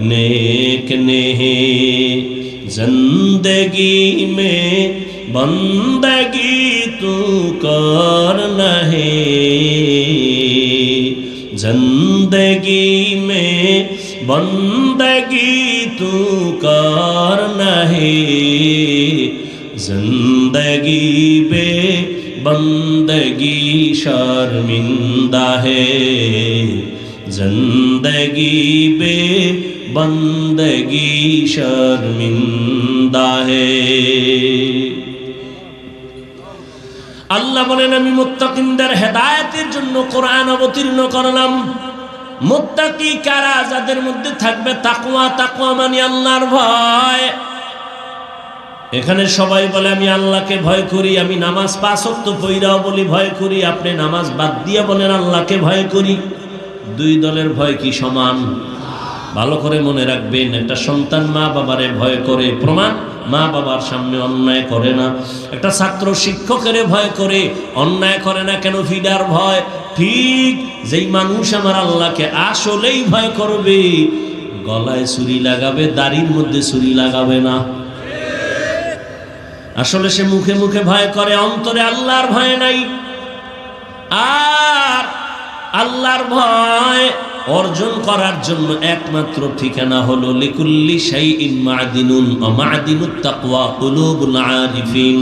नेक नेहे, जिंदगी में बंदगी तू करना है, जिंदगी में बंदगी तू करना है, जिंदगी बे बंदगी शर्मिंदा है, जिंदगी बे बंदगी शर्मिंदा है। আল্লাহ বলেন আমি মুত্তাকিনদের হেদায়েতের জন্য কোরআন অবতীর্ণ করলাম। মুত্তাকি কারা? যাদের মধ্যে থাকবে তাকওয়া। তাকওয়া মানে আল্লাহর ভয়। এখানে সবাই বলে আমি আল্লাহকে ভয় করি, আমি নামাজ 5 ওয়াক্ত পড়াও বলি ভয় করি। আপনি নামাজ বাদ দিয়ে বলেন আল্লাহকে ভয় করি। দুই দলের ভয় কি সমান? ভালো করে মনে রাখবেন, একটা সন্তান মা বাবারে ভয় করে, প্রমাণ মা বাবার সামনে অন্যায় করে না। একটা ছাত্র শিক্ষকের ভয় করে, অন্যায় করে না কেন? ফিডার ভয়। ঠিক যেই মানুষ আমার আল্লাহকে আসলেই ভয় করবে, গলায় ছুরি লাগাবে, দাড়ির মধ্যে ছুরি লাগাবে না। আসলে সে মুখে মুখে ভয় করে, অন্তরে আল্লাহর ভয় নাই। আর আল্লাহর ভয় অর্জন করার জন্য একমাত্র ঠিকানা হলো লিকুল্লি শাইইন মা'দিনুন ওয়া মা'দিনুত তাকওয়া কুলুবুল আরিফিন।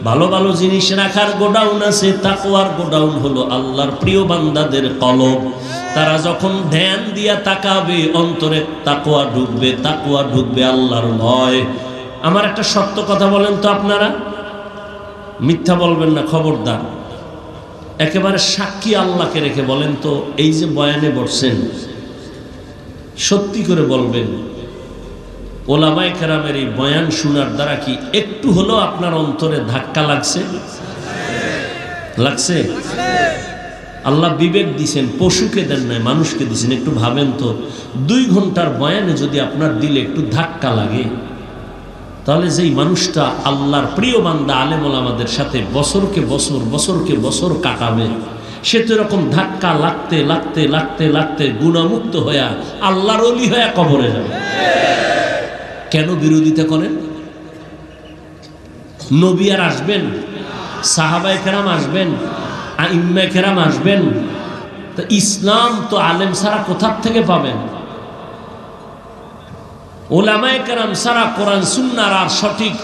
ভালো ভালো জিনিস রাখার গোডাউন আছে, তাকওয়ার গোডাউন হলো আল্লাহর প্রিয় বান্দাদের কলব। তারা যখন ধ্যান দিয়া তাকাবে, অন্তরে তাকওয়া ঢুকবে, তাকওয়া ঢুকবে আল্লাহর ভয়। আমার একটা সত্য কথা বলেন তো, আপনারা মিথ্যা বলবেন না, খবরদার। একেবারে সাক্ষী আল্লাহকে রেখে বলেন তো, এই যে বয়ানে বসছেন, সত্যি করে বলবেন ওলামায়ে কেরামের এই বয়ান শোনার দ্বারা কি একটু হলেও আপনার অন্তরে ধাক্কা লাগছে? লাগছে? আল্লাহ বিবেক দিছেন, পশুকে দেন নাই, মানুষকে দিছেন। একটু ভাবেন তো, 2 ঘন্টার বয়ানে যদি আপনার দিলে একটু ধাক্কা লাগে, তাহলে যেই মানুষটা আল্লাহর প্রিয় বান্দা আলেম ওলামাদের সাথে বছরকে বছর কাটাবে, সে তো এরকম ধাক্কা লাগতে লাগতে লাগতে লাগতে গুণামুক্ত হয়ে আল্লাহর ওলি হয়ে কবরে যাবে। কেন বিরোধিতা করেন? নবী আর আসবেন, সাহাবায়ে কেরাম আসবেন, আইম্মায়ে কেরাম আসবেন, তো ইসলাম তো আলেম ছাড়া কোথার থেকে পাবেন? ওলামায়ে কেরাম ছাড়া কোরআন সুন্নাহর আর সঠিক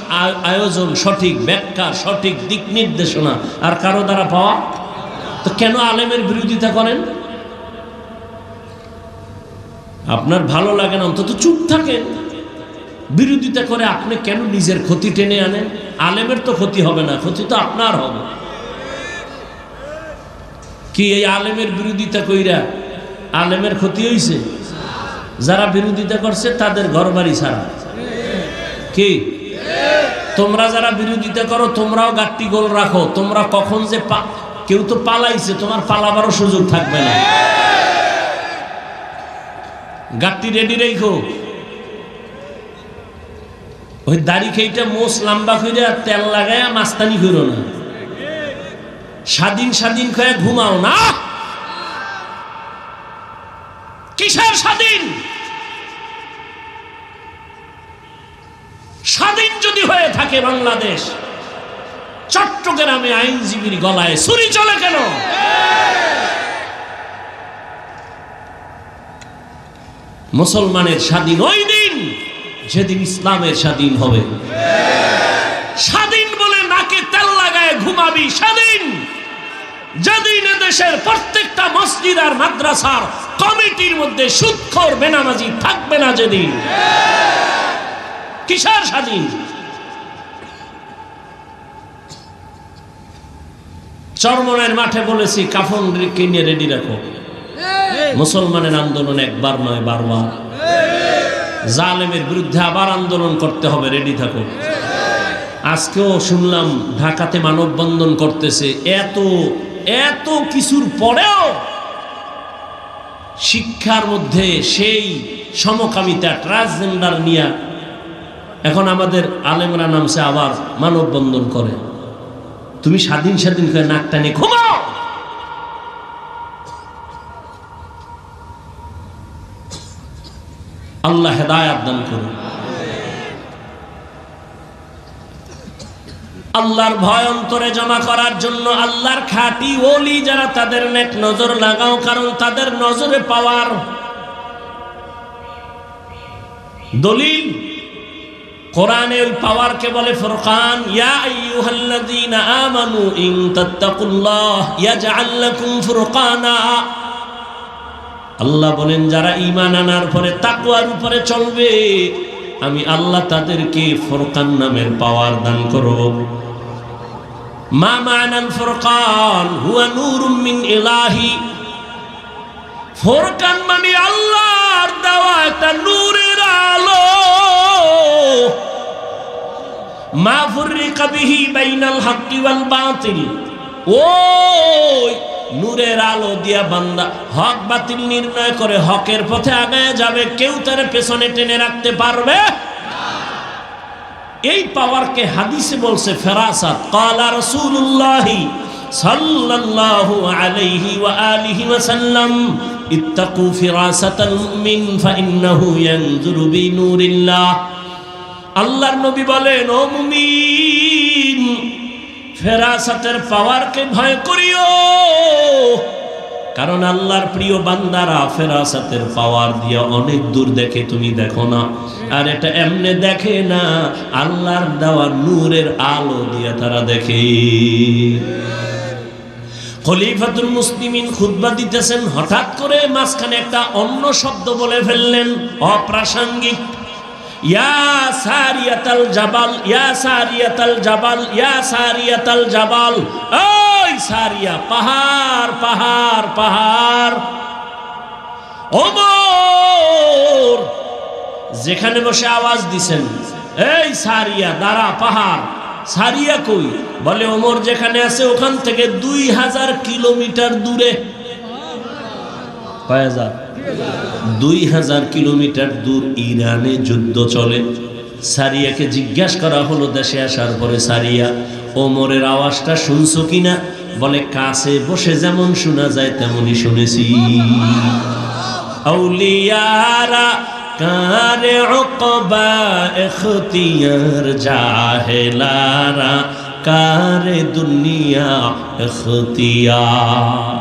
আয়োজন, সঠিক ব্যাখ্যা, সঠিক দিক নির্দেশনা আর কারো দ্বারা পাওয়া। তো কেন আলেমের বিরোধিতা করেন? আপনার ভালো লাগে না, অন্তত চুপ থাকেন। বিরোধিতা করে আপনি কেন নিজের ক্ষতি টেনে আনেন? আলেমের তো ক্ষতি হবে না, ক্ষতি তো আপনার হবে। কি এই আলেমের বিরোধিতা কইরা আলেমের ক্ষতি হইছে? যারা বিরোধিতা করছে তাদের ঘরবাড়ি ছাড়া। কি তোমরা যারা বিরোধিতা করো, তোমরাও গাট্টি গোল রাখো। তোমরা কখন যে কেউ তো পালাইছে, তোমার পালাবারও সুযোগ থাকবে না। গাট্টি রেডি রেখো। ওই দাড়ি খেইটা মোষ লম্বা করে তেল লাগায়া মাস্তানি করো না। স্বাধীন স্বাধীন খেয়ে ঘুমাও না। কিসের স্বাধীন? স্বাধীন যদি হয়ে থাকে বাংলাদেশ, চট্টগ্রামে আইনজীবীর গলায় ছুরি চলে কেন? মুসলমানের স্বাধীন ওই দিন যেদিন ইসলামের স্বাধীন হবে। স্বাধীন বলে নাকে তেল লাগায় ঘুমাবি স্বাধীন যেদিন দেশের প্রত্যেকটা মসজিদ আর মাদ্রাসার কমিটির মধ্যে সুদখোর বেনামাজি থাকবে না যেদিন। কিসের স্বাধীন? চরমনাইয়ের মাঠে বলেছি কাফন কিনে রেডি রাখো। মুসলমানের আন্দোলন একবার নয়, বারবার। জালেমের বিরুদ্ধে আবার আন্দোলন করতে হবে, রেডি থাকো। আজকেও শুনলাম ঢাকাতে মানববন্ধন করতেছে। এত এত কিছুর পরেও শিক্ষার মধ্যে সেই সমকামিতা, ট্রান্সজেন্ডার নিয়ে এখন আমাদের আলেমরা নামছে আবার মানববন্ধন করে। তুমি স্বাধীন স্বাধীন করে নাক টানে ঘুমাও। আল্লাহ হেদায়েত দান করুন। আল্লাহর ভয় অন্তরে জমা করার জন্য আল্লাহর খাঁটি ওলি যারা, তাদের নেক নজর লাগাও, কারণ তাদের নজরে পাওয়ার দলিল কোরআনে ওই পাওয়ারকে বলে ফুরকান। ইয়া আইয়ুহাল্লাযীনা আমানু ইন তাত্তাকুল্লাহ ইয়াজআল লাকুম ফুরকানা। আল্লাহ বলেন যারা ঈমান আনার পরে তাকওয়ার উপরে চলবে আমি আল্লাহ তাদেরকে ফুরকান নামের পাওয়ার দান করব। মা মানাল ফুরকান হুয়া নূরুম মিন ইলাহি। ফুরকান মানে আল্লাহর দেওয়া একটা নূরের আলো। মা ফুররিকা বিহি বাইনাল হাক্কি ওয়াল বাতিল। ওই নূরের আলো দিয়া বান্দা হক বাতিল নির্ণয় করে হকের পথে আগায় যাবে, কেউ তার পেছনে টেনে রাখতে পারবে না। এই পাওয়ারকে হাদিসে বলছে ফেরাসাত। ক্বালা রাসূলুল্লাহি সাল্লাল্লাহু আলাইহি ওয়া আলিহি ওয়াসাল্লাম ইত্তাকু ফিরাসাতাল মুমিন ফাইন্নাহু ইয়ানজুরু বিনূরিল্লাহ। আল্লাহর নবী বলেন, ও মুমিন, ফেরাসাতের পাওয়ারকে ভয় করিও, কারণ আল্লাহর প্রিয় বান্দারা ফেরাসাতের পাওয়ার দিয়ে অনেক দূর দেখে, তুমি দেখো না। আর এটা এমনে দেখে না, আল্লাহর দেওয়া নূরের আলো দিয়ে তারা দেখে। খলিফাতুল মুসলিমিন খুতবা দিতেছেন, হঠাৎ করে মাঝখানে একটা অন্য শব্দ বলে ফেললেন, অপ্রাসঙ্গিক। ইয়া সারিয়াতাল জাবাল, ইয়া সারিয়াতাল জাবাল, ইয়া সারিয়াতাল জাবাল। ওই সারিয়া, পাহাড় পাহাড় পাহাড়। ওমর যেখানে বসে আওয়াজ দিছেন, এই সারিয়া দাঁড়া, পাহাড়। সারিয়া কই? বলে ওমর যেখানে আছে ওখান থেকে 2000 কিলোমিটার দূরে। কয় হাজার? 2000 কিলোমিটার দূর ইরানে যুদ্ধ চলে। সারিয়াকে জিজ্ঞাসা করা হলো দেশে আসার পরে, সারিয়া ওমরের আওয়াজটা শুনছো কিনা? বলে কাছে বসে যেমন শোনা যায় তেমনই শুনেছি। আউলিয়ারা কারে উকবা ইখতিয়ার, জাহেলারা কারে দুনিয়া ইখতিয়ার।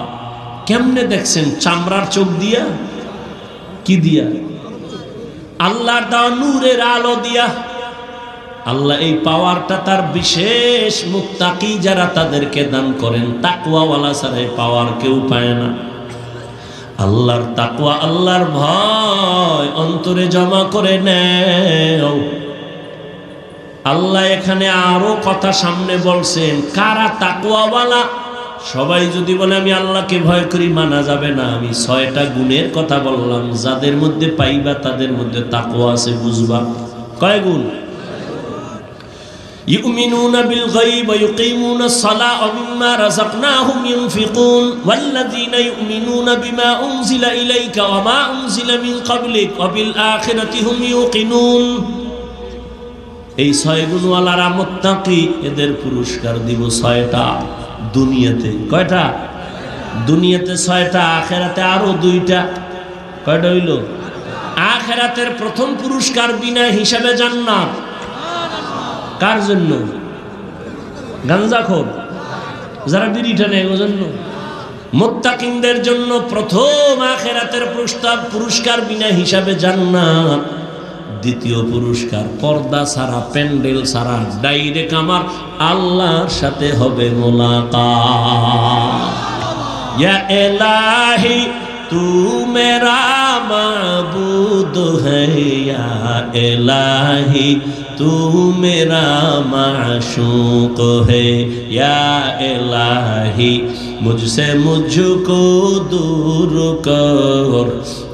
কেমনে দেখছেন? চামড়ার চোখ দিয়া। কি দিয়া? আল্লাহর দেওয়া নূরের আলো দিয়া। আল্লাহ এই পাওয়ারটা তার বিশেষ মুত্তাকি যারা তাদেরকে দান করেন। তাকওয়াওয়ালা ছাড়া এই পাওয়ার কেউ পায় না। আল্লাহর তাকওয়া, আল্লাহর ভয় অন্তরে জমা করে নেও। আল্লাহ এখানে আরো কথা সামনে বলছেন, কারা তাকওয়াওয়ালা। সবাই যদি বলে আমি আল্লাহকে ভয় করি, মানা যাবে না। আমি 6টা গুণের কথা বললাম, যাদের মধ্যে পাইবা তাদের মধ্যে তাকওয়া আছে, বুঝবা। কয় গুণ? ইউমিনুনা বিল গায়ব ওয়া ইউকিমুনাস সালাহ ওয়া মিম্মা রাযাকনাহুম ইউনফিকুন ওয়াল্লাযীনা ইউমিনুনা বিমা উনজিলা ইলাইকা ওয়া মা উনজিলা মিন ক্বাবলিক ওয়া বিল আখিরাতি হুম ইউকিনুন। এই 6 গুণওয়ালারা মুত্তাকি, এদের পুরস্কার দিব 6টা দুনিয়াতে। কয়টা? দুনিয়াতে 6টা, আখিরাতে আরো 2টা। কয়টা হইল? আখিরাতের প্রথম পুরস্কার বিনা হিসাবে জান্নাত। কার জন্য? গাঞ্জাখোর যারা বিড়ি টানে এর জন্য। মুত্তাকিনদের জন্য প্রথম আখিরাতের পুরস্কার বিনা হিসাবে জান্নাত। দ্বিতীয় পুরস্কার পর্দা ছাড়া, প্যান্ডেল ছাড়া, ডাইরেক্ট আমার আল্লাহর সাথে হবে মুলাকাত। ইয়া ইলাহি তু মেরা মাবুদ হ্যায়, ইয়া ইলাহি তু মেরা মাশূক হ্যায়, ইয়া ইলাহি মুঝসে মুঝকো দূর কর,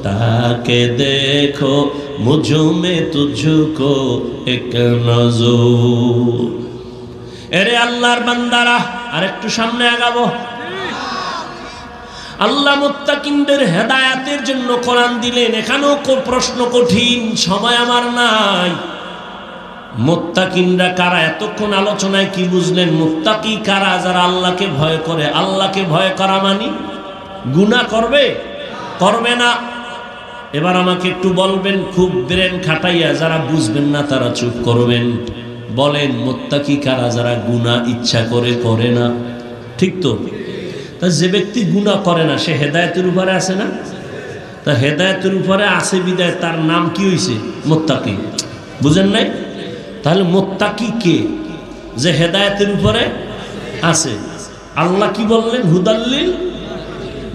তাকে দেখো মুঝ মে তুঝকো এক নজর। এরে আল্লাহর বান্দারা, আর একটু সামনে আগাবো। আল্লাহ মুত্তাকিনদের হেদায়েতের জন্য কোরআন দিলেন। এখানেও প্রশ্ন কঠিন, সময় আমার নাই। মুত্তাকিনরা কারা? এতক্ষণ আলোচনায় কি বুঝলেন? মুত্তাকি কারা? যারা আল্লাহকে ভয় করে। আল্লাহকে ভয় করা মানে গুনাহ করবে? করবে না। এবার আমাকে একটু বলবেন, খুব ব্রেন খাটাইয়া, যারা বুঝবেন না তারা চুপ করবেন। বলেন মুত্তাকি কারা? যারা গুনাহ ইচ্ছা করে করে না। ঠিক তো? তা যে ব্যক্তি গুনাহ করে না সে হেদায়েতের উপরে আছে না? তা হেদায়েতের উপরে আছে বিদায় তার নাম কি হইছে? মুত্তাকি। বুঝেন নাই? তাহলে মুত্তাকি কে? যে হেদায়েতের উপরে আছে। আল্লাহ কি বললেন? হুদাল্লিল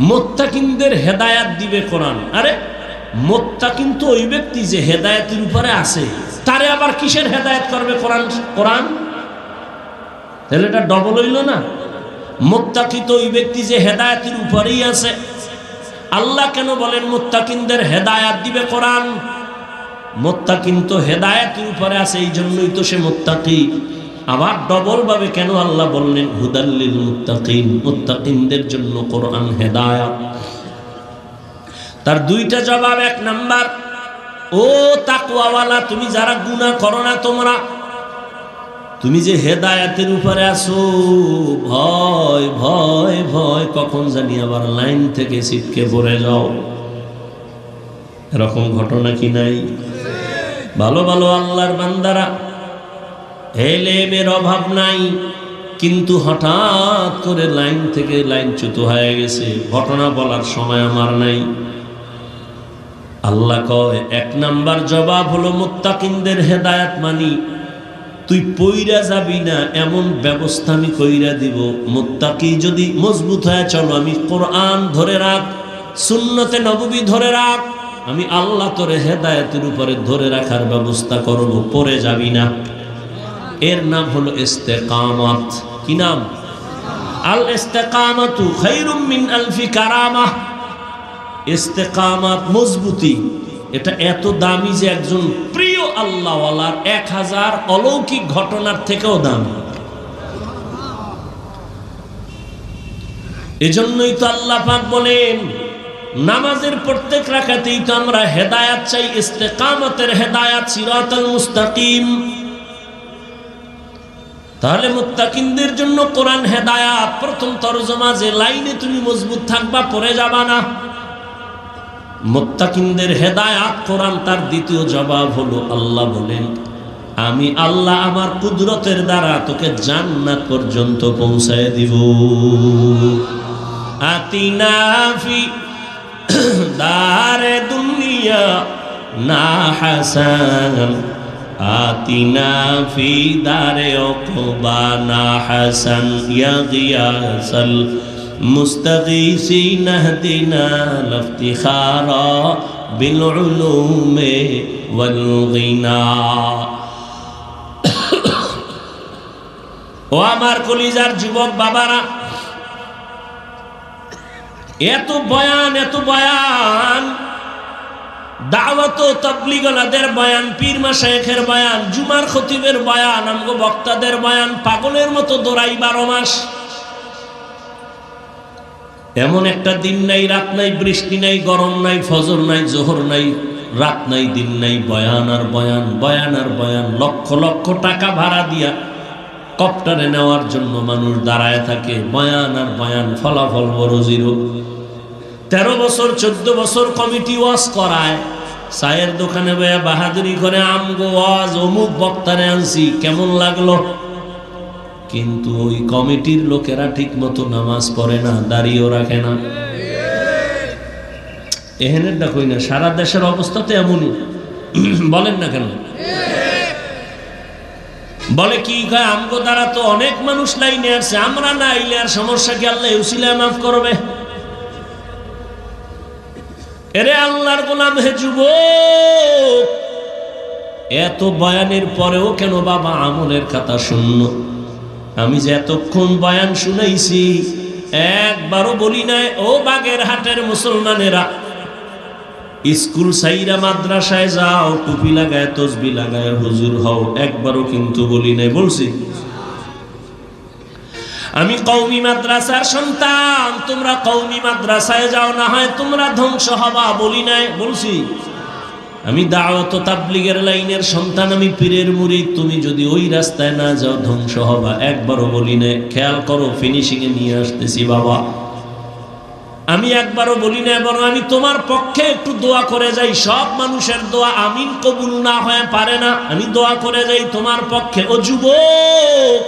মুত্তাকিনদের হেদায়েত দিবে কোরআন। আরে মুত্তাকিন তো ওই ব্যক্তি যে হেদায়েতের উপরে আছে, তারে আবার কিসের হেদায়েত করবে কোরআন? তাহলে এটা ডবল হইল না? মুত্তাকি তো ওই ব্যক্তি যে হেদায়েতের উপরেই আছে। আল্লাহ কেন বলেন মুত্তাকিনদের হেদায়েত দিবে কোরআন? মুত্তাকিন তো হেদায়েতের উপরে আছে, এই জন্যই তো সে মুত্তাকি। আবার ডবল ভাবে কেন আল্লাহ বললেন হুদাল্লিল মুত্তাকিন? মুত্তাকিনদের জন্য কোরআন হেদায়েত। তার দুইটা জবাব। এক নাম্বার, ও তাকওয়াওয়ালা, তুমি যারা গুনাহ করো না, তুমি যে হেদায়েতের উপরে আছো, ভয় ভয় ভয় কখন জানি আবার লাইন থেকে ছিটকে পড়ে যাও। এরকম ঘটনা কি নাই? ভালো ভালো আল্লাহর বান্দারা, এলেমের অভাব নাই, কিন্তু হঠাৎ করে লাইন থেকে লাইনচ্যুত হয়ে গেছে। ঘটনা বলার সময় আমার নাই। আল্লাহ কয় এক নাম্বার জবাব হলো মুত্তাকিনদের হেদায়েত মানি, তুই পইরা যাবি না এমন ব্যবস্থা আমি কইরা দিব। মুত্তাকি যদি মজবুত হয়ে চলো, আমি কোরআন ধরে রাখ, সুন্নতে নববী ধরে রাখ, আমি আল্লাহ তোরে হেদায়েতের উপরে ধরে রাখার ব্যবস্থা করব, পড়ে যাবি না। এর নাম হলো ইস্তেকামত। কি নাম? আল ইস্তেকামাতু খায়রুম মিন আলফি কারামাহ। ইস্তেকামত, মজবুতি, এটা এত দামি যে একজন প্রিয় আল্লাহওয়ালার 1000 অলৌকিক ঘটনার থেকেও দামি। এজন্যই তো আল্লাহ পাক বলেন নামাজের প্রত্যেক রাকাতেই তো আমরা হেদায়েত চাই, ইস্তেকামতের হেদায়েত, সিরাতাল মুস্তাকিম। তাহলে মুত্তাকিনদের জন্য কোরআন হেদায়েত। প্রথম তরজমা, যে লাইনে তুমি মজবুত থাকবা, পড়ে যাবা না। মুত্তাকিনদের হেদায়েত কোরআন। তার দ্বিতীয় জবাব হলো আল্লাহ বলেন আমি আল্লাহ আমার কুদরতের দ্বারা তোকে জান্নাত পর্যন্ত পৌঁছায় দিব। আতিনা ফি দারে দুনিয়া না হাসান, আতিনা ফি দারে উকবা না হাসান, ইয়া গিয়াসাল মুস্তাগীসিন ইহদিনা লিফতিখারা বিল উলুমি ওয়াল গিনা। ও আমার কলিজার যুবক বাবারা, এত বয়ান, এত বয়ান, দাওয়াত ও তাবলীগওয়ালাদের বয়ান, পীর মাশায়েখের বয়ান, জুমার খতিবের বয়ান, আমগো বক্তাদের বয়ান, পাগলের মতো দৌড়াই 12 মাস। এমন একটা দিন নাই, রাত নাই, বৃষ্টি নাই, গরম নাই, ফজর নাই, জোহর নাই, রাত নাই, দিন নাই, বয়ান আর বয়ান, বয়ান আর বয়ান। লক্ষ লক্ষ টাকা ভাড়া দিয়া কপ্টারে নেওয়ার জন্য মানুষ দাঁড়ায় থাকে, বয়ান আর বয়ান, ফলাফল বড় জিরো। 13 বছর 14 বছর কমিটি ওয়াজ করায়, চায়ের দোকানে বয়া বাহাদুরি করে আমগো ওয়াজ অমুক বক্তারে আনছি, কেমন লাগলো? কিন্তু ওই কমিটির লোকেরা ঠিক মতো নামাজ পড়ে না, দাঁড়িয়েও রাখে না। এহেনের ডাকই না, সারা দেশের অবস্থা তো এমনই। বলেন না কেন? বলে কি কয় আমগো দ্বারা তো অনেক মানুষ লাইনে আসছে, আমরা না আইলে আর সমস্যা কি? আল্লাহ উসিলা মাফ করবে। এরে আল্লাহর গোলাম হে যুবক, এত বয়ানের পরেও কেন বাবা আমলের খাতা শূন্য? আমি যে এতক্ষণ বয়ান শুনাইছি, একবারও বলি নাই ও বাগেরহাটের মুসলমানেরা স্কুল সাইরা মাদ্রাসায় যাও, টুপি লাগায় তসবি লাগায় হুজুর হও, একবারও কিন্তু বলি নাই। বলছি আমি কওমি মাদ্রাসার সন্তান, তোমরা কওমি মাদ্রাসায় যাও, না হয় তোমরা ধ্বংস হবা, বলি নাই? বলছি আমি দাওয়াত ও তাবলীগের লাইনের সন্তান, আমি পীরের মুরিদ, তুমি যদি ওই রাস্তায় না যাও ধ্বংস হবা, একবারও বলি নাই। খেয়াল করো, ফিনিশিং এ নিয়ে আসতেছি বাবা। আমি একবারও বলি না, বরং আমি তোমার পক্ষে একটু দোয়া করে যাই। সব মানুষের দোয়া আমিন কবুল না হয়ে পারে না, আমি দোয়া করে যাই তোমার পক্ষে। ও যুবক,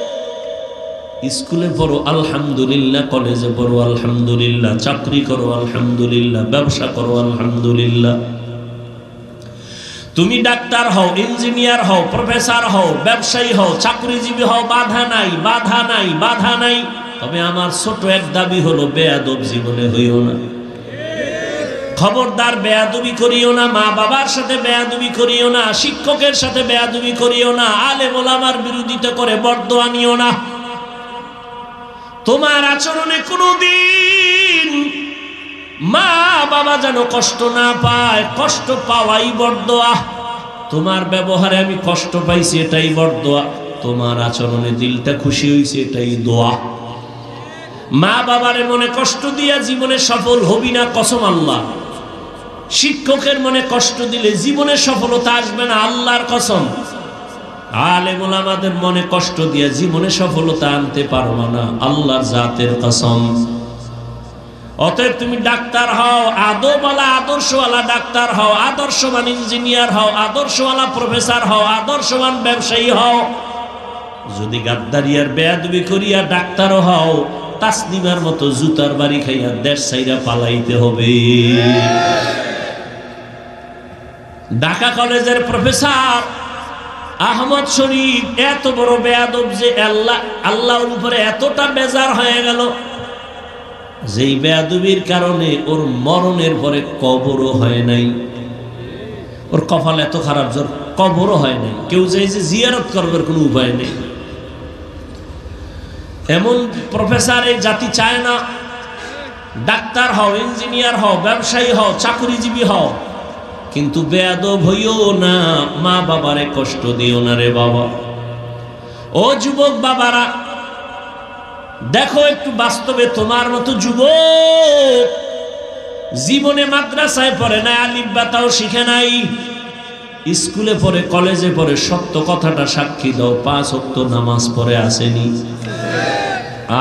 স্কুলে পড়ো আলহামদুলিল্লাহ, কলেজে পড়ো আলহামদুলিল্লাহ, চাকরি করো আলহামদুলিল্লাহ, ব্যবসা করো আলহামদুলিল্লাহ। তুমি ডাক্তার হও, ইঞ্জিনিয়ার হও, প্রফেসর হও, ব্যবসায়ী হও, চাকরিজীবী হও, বাধা নাই, বাধা নাই, বাধা নাই। তবে আমার ছোট এক দাবি হলো, বেয়াদব জীবনে হইও না। খবরদার বেয়াদবি করিও না, মা বাবার সাথে বেয়াদবি করিও না, শিক্ষকের সাথে বেয়াদবি করিও না, আলেম ওলামার বিরোধিতা করে বরদোয়া নিও না। তোমার আচরণে কোনোদিন মা বাবা যেন কষ্ট না পায়, কষ্ট পাওয়াই বরদোয়া। তোমার ব্যবহারে আমি কষ্ট পাইছি, এটাই বরদোয়া। তোমার আচরণে দিলটা খুশি হইছে, এটাই দোয়া। মা বাবারে মনে কষ্ট দিয়া জীবনে সফল হবি না, কসম আল্লাহ। শিক্ষকের মনে কষ্ট দিলে জীবনে সফলতা আসবে না, আল্লাহর কসম। আলেম ওলামাদের মনে কষ্ট দিয়া জীবনে সফলতা আনতে পারবো না, আল্লাহর জাতের কসম। অতএব তুমি ডাক্তার হও, আদবওয়ালা আদর্শওয়ালা ডাক্তার হও, আদর্শবান ইঞ্জিনিয়ার হও, আদর্শওয়ালা প্রফেসর হও, আদর্শবান ব্যবসায়ী হও। যদি গাদ্দারি আর বেয়াদবি করিয়া ডাক্তারও হও, তাসনিমার মতো জুতার বাড়ি খাইয়া দেশ ছাইরা পালাইতে হবে। ঢাকা কলেজের প্রফেসর আহমদ শরীফ এত বড় বেয়াদব যে আল্লাহর উপরে এতটা বেজার হয়ে গেল, যেই বেয়াদবির কারণে ওর মরণের পরে কবরও হয় নাই। ওর কপাল এত খারাপ, জোর কবরও হয় নাই। কেউ যে জিয়ারত করবার কোনো উপায় নেই। এমন প্রফেসর এই জাতি চায় না। ডাক্তার হও, ইঞ্জিনিয়ার হও, ব্যবসায়ী হও, চাকরিজীবী হও, কিন্তু বেয়াদব হইও না, মা বাবারে কষ্ট দিও না রে বাবা। ও যুবক বাবারা, দেখো একটু বাস্তবে, তোমার মতো যুবক জীবনে মাদ্রাসায় পড়ে নাই, আলিফ বাতাও শিখে নাই, স্কুলে পড়ে, কলেজে পড়ে, সত্য কথাটা সাক্ষী দাও, 5 ওয়াক্ত নামাজ পড়ে আসেনি।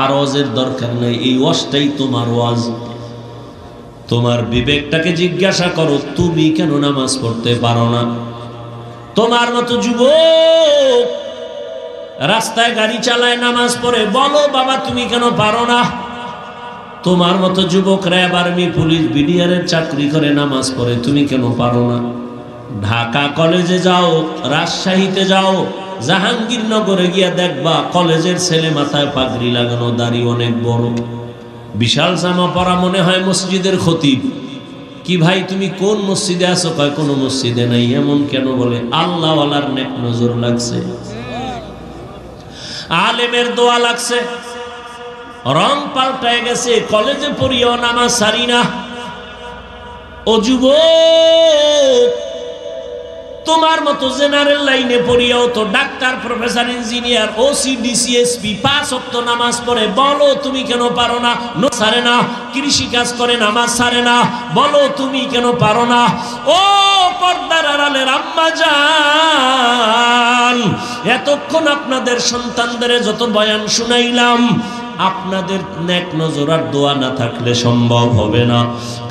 আর ওয়াজের দরকার নেই, এই ওয়াজটাই তোমার ওয়াজ। তোমার বিবেকটাকে জিজ্ঞাসা করো, তুমি কেন নামাজ পড়তে পারো না? তোমার মতো যুবক রাস্তায় গাড়ি চালায়, নামাজ পড়ে, বলো বাবা তুমি কেন পারো না? তোমার মতো যুবক র্যাব, আর্মি, পুলিশ, বিডিআরের চাকরি করে, নামাজ পড়ে, তুমি কেন পারো না? ঢাকা কলেজে যাও, রাজশাহীতে যাও, জাহাঙ্গীরনগরে গিয়া দেখবা কলেজের ছেলে মাথায় পাগড়ি লাগানো, দাড়ি অনেক বড়, বিশাল জামা পরা, মনে হয় মসজিদের খতিব। কি ভাই তুমি কোন মসজিদে আছো? কয় কোনো মসজিদে নাই। এমন কেন? বলে আল্লাহওয়ালার নেক নজর লাগছে, আলেমের দোয়া লাগছে, রং পাল্টায় গেছে, কলেজে পড়িও নামাজ সারি না। ও যুবক, তোমার মতো জেনারেল লাইনে পড়িয়াও তো doctor, professor, engineer, OC, DC, SP 5 ওয়াক্ত নামাজ পড়ে, বলো তুমি কেন পারো না? ছাড়ে না। কৃষি কাজ করে, নামাজ ছাড়ে না, বলো তুমি কেন পারো না? ও পর্দার আড়ালের আম্মা জান, এতক্ষণ আপনাদের সন্তানদের যত বয়ান শুনাইলাম, আপনাদের নেক নজর আর দোয়া না থাকলে সম্ভব হবে না।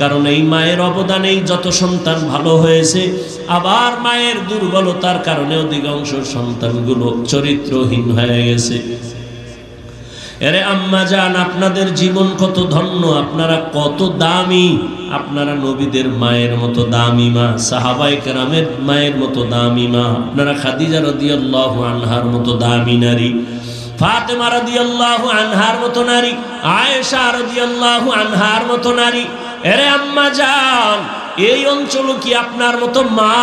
কারণ এই মায়ের অবদানেই যত সন্তান ভালো হয়েছে, আবার মায়ের দুর্বলতার কারণে অধিকাংশ সন্তানগুলো চরিত্রহীন হয়ে গেছে। এরে আম্মা জান, আপনাদের জীবন কত ধন্য, আপনারা কত দামি। আপনারা নবীদের মায়ের মতো দামি মা, সাহাবায়ে কেরামের মায়ের মতো দামি মা, আপনারা খাদিজা রাদিয়াল্লাহু আনহার মতো দামি নারী, ফাতেমা রাদিয়াল্লাহু আনহার মতো নারী, আয়েশা রাদিয়াল্লাহু আনহার মতো নারী। এরে আম্মা জান, এই অঞ্চল কি আপনার মতো মা?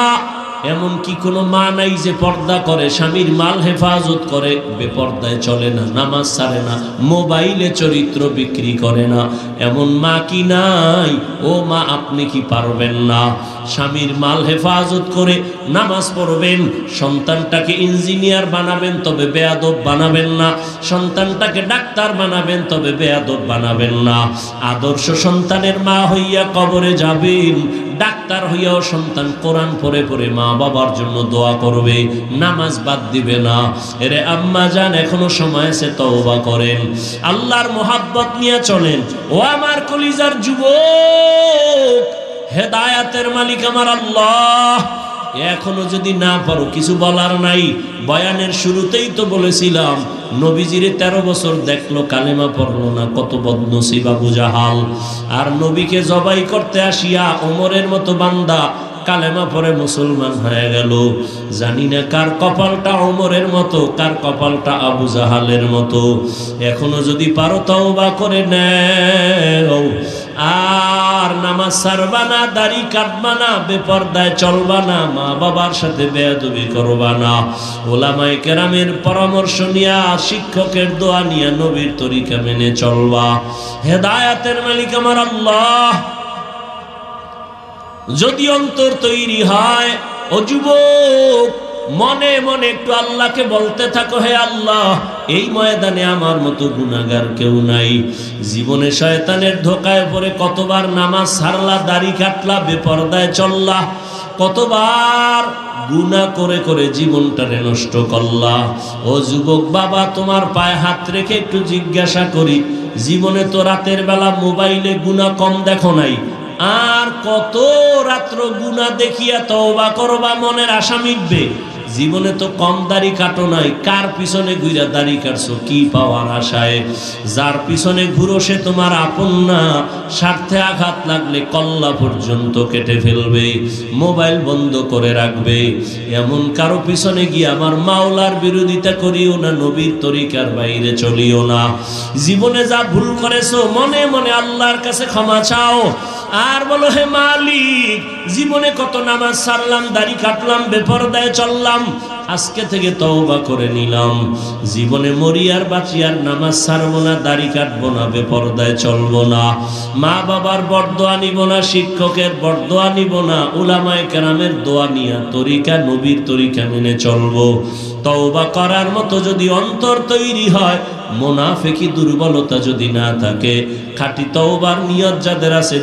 এমন কি কোনো মা নাই যে পর্দা করে, স্বামীর মাল হেফাজত করে, বেপর্দায় চলে না, নামাজ ছাড়ে না, মোবাইলে চরিত্র বিক্রি করে না? এমন মা কি নাই? ও মা, আপনি কি পারবেন না? স্বামীর মাল হেফাজত করে নামাজ পড়বেন, সন্তানটাকে ইঞ্জিনিয়ার বানাবেন, তবে বেয়াদব বানাবেন না। সন্তানটাকে ডাক্তার বানাবেন, তবে বেয়াদব বানাবেন না। আদর্শ সন্তানের মা হইয়া কবরে যাবেন, ডাক্তার হইয়াও সন্তান কোরআন পড়ে পড়ে মা বাবার জন্য দোয়া করবে, নামাজ বাদ দিবে না। এরে আম্মা জান, এখনো সময় আছে, তওবা করেন, আল্লাহর মোহাব্বত নিয়ে চলেন। ও আমার কলিজার যুবক, হেদায়াতের মালিক আমার আল্লাহ। এখনো যদি না পারো, কিছু বলার নাই। বয়ানের শুরুতেই তো বলেছিলাম, নবীজিরে 13 বছর দেখলো, কালেমা পড়লো না, কত বদনসিব আবু জাহাল। আর নবীকে জবাই করতে আসিয়া ওমরের মতো বান্দা কালেমা পড়ে মুসলমান হয়ে গেল। জানি না কার কপালটা ওমরের মতো, কার কপালটা আবু জাহালের মতো। এখনো যদি পারো তওবা করে নেও, আর নামাজ ছাড়বা না, দাড়ি কাটবা না, বেপরদায় চলবা না, মা বাবার সাথে বেয়াদবি করবা না, ওলামায়ে কেরামের পরামর্শ নিয়া, শিক্ষকের দোয়া নিয়া, নবীর তরিকা মেনে চলবা। হেদায়াতের মালিক আমার আল্লাহ। যদি অন্তর তৈরি হয়, ও যুবক, মনে মনে একটু আল্লাহকে বলতে থাকো, হে আল্লাহ, এই ময়দানে আমার মতো গুনাহগার কেউ নাই। জীবনে শয়তানের ধোকায় পড়ে কতবার নামাজ ছাড়লা, দাড়ি কাটলা, বেপরদায় চললা, কতবার গুনাহ করে করে জীবনটারে নষ্ট করলা। ও যুবক বাবা, তোমার পায়ে হাত রেখে একটু জিজ্ঞাসা করি, জীবনে তো রাতের বেলা মোবাইলে গুনাহ কম দেখো নাই, আর কত রাত্র গুনাহ দেখিয়া তওবা করবা, মনের আশা মিটবে? জীবনে তো কম দাড়ি কাটো নাই, কার পিছনে ঘুরা দাড়ি কাটছো কি পাওয়ার আশায়? যার পিছনে ঘুরো সে তোমার আপন না, স্বার্থে আঘাত লাগলে কল্লা পর্যন্ত কেটে ফেলবে, মোবাইল বন্ধ করে রাখবে। এমন কারো পিছনে গিয়ে আমার মাওলার বিরোধিতা করিও না, নবীর তরিকার বাইরে চলিও না। জীবনে যা ভুল করেছো মনে মনে আল্লাহর কাছে ক্ষমা চাও, আর বলো, হে মালিক, জীবনে কত নামাজ ছাড়লাম, দাড়ি কাটলাম, বেপরদায় চললাম, আজকে থেকে তওবা করে নিলাম। জীবনে মরি আর বাঁচি আর নামাজ ছাড়বো না, দাড়ি কাটবো না, বেপরদায় চলবো না, মা বাবার বরদোয়া নিব না, শিক্ষকের বরদোয়া নিব না, উলামায়ে কেরামের দোয়া নিয়া তরিকা, নবীর তরিকা মেনে চলবো। তওবা করার মতো যদি অন্তর তৈরি হয়, মুনাফিকি দুর্বলতা যদি না থাকে, খাঁটি তওবার নিয়ত যাদের আছে,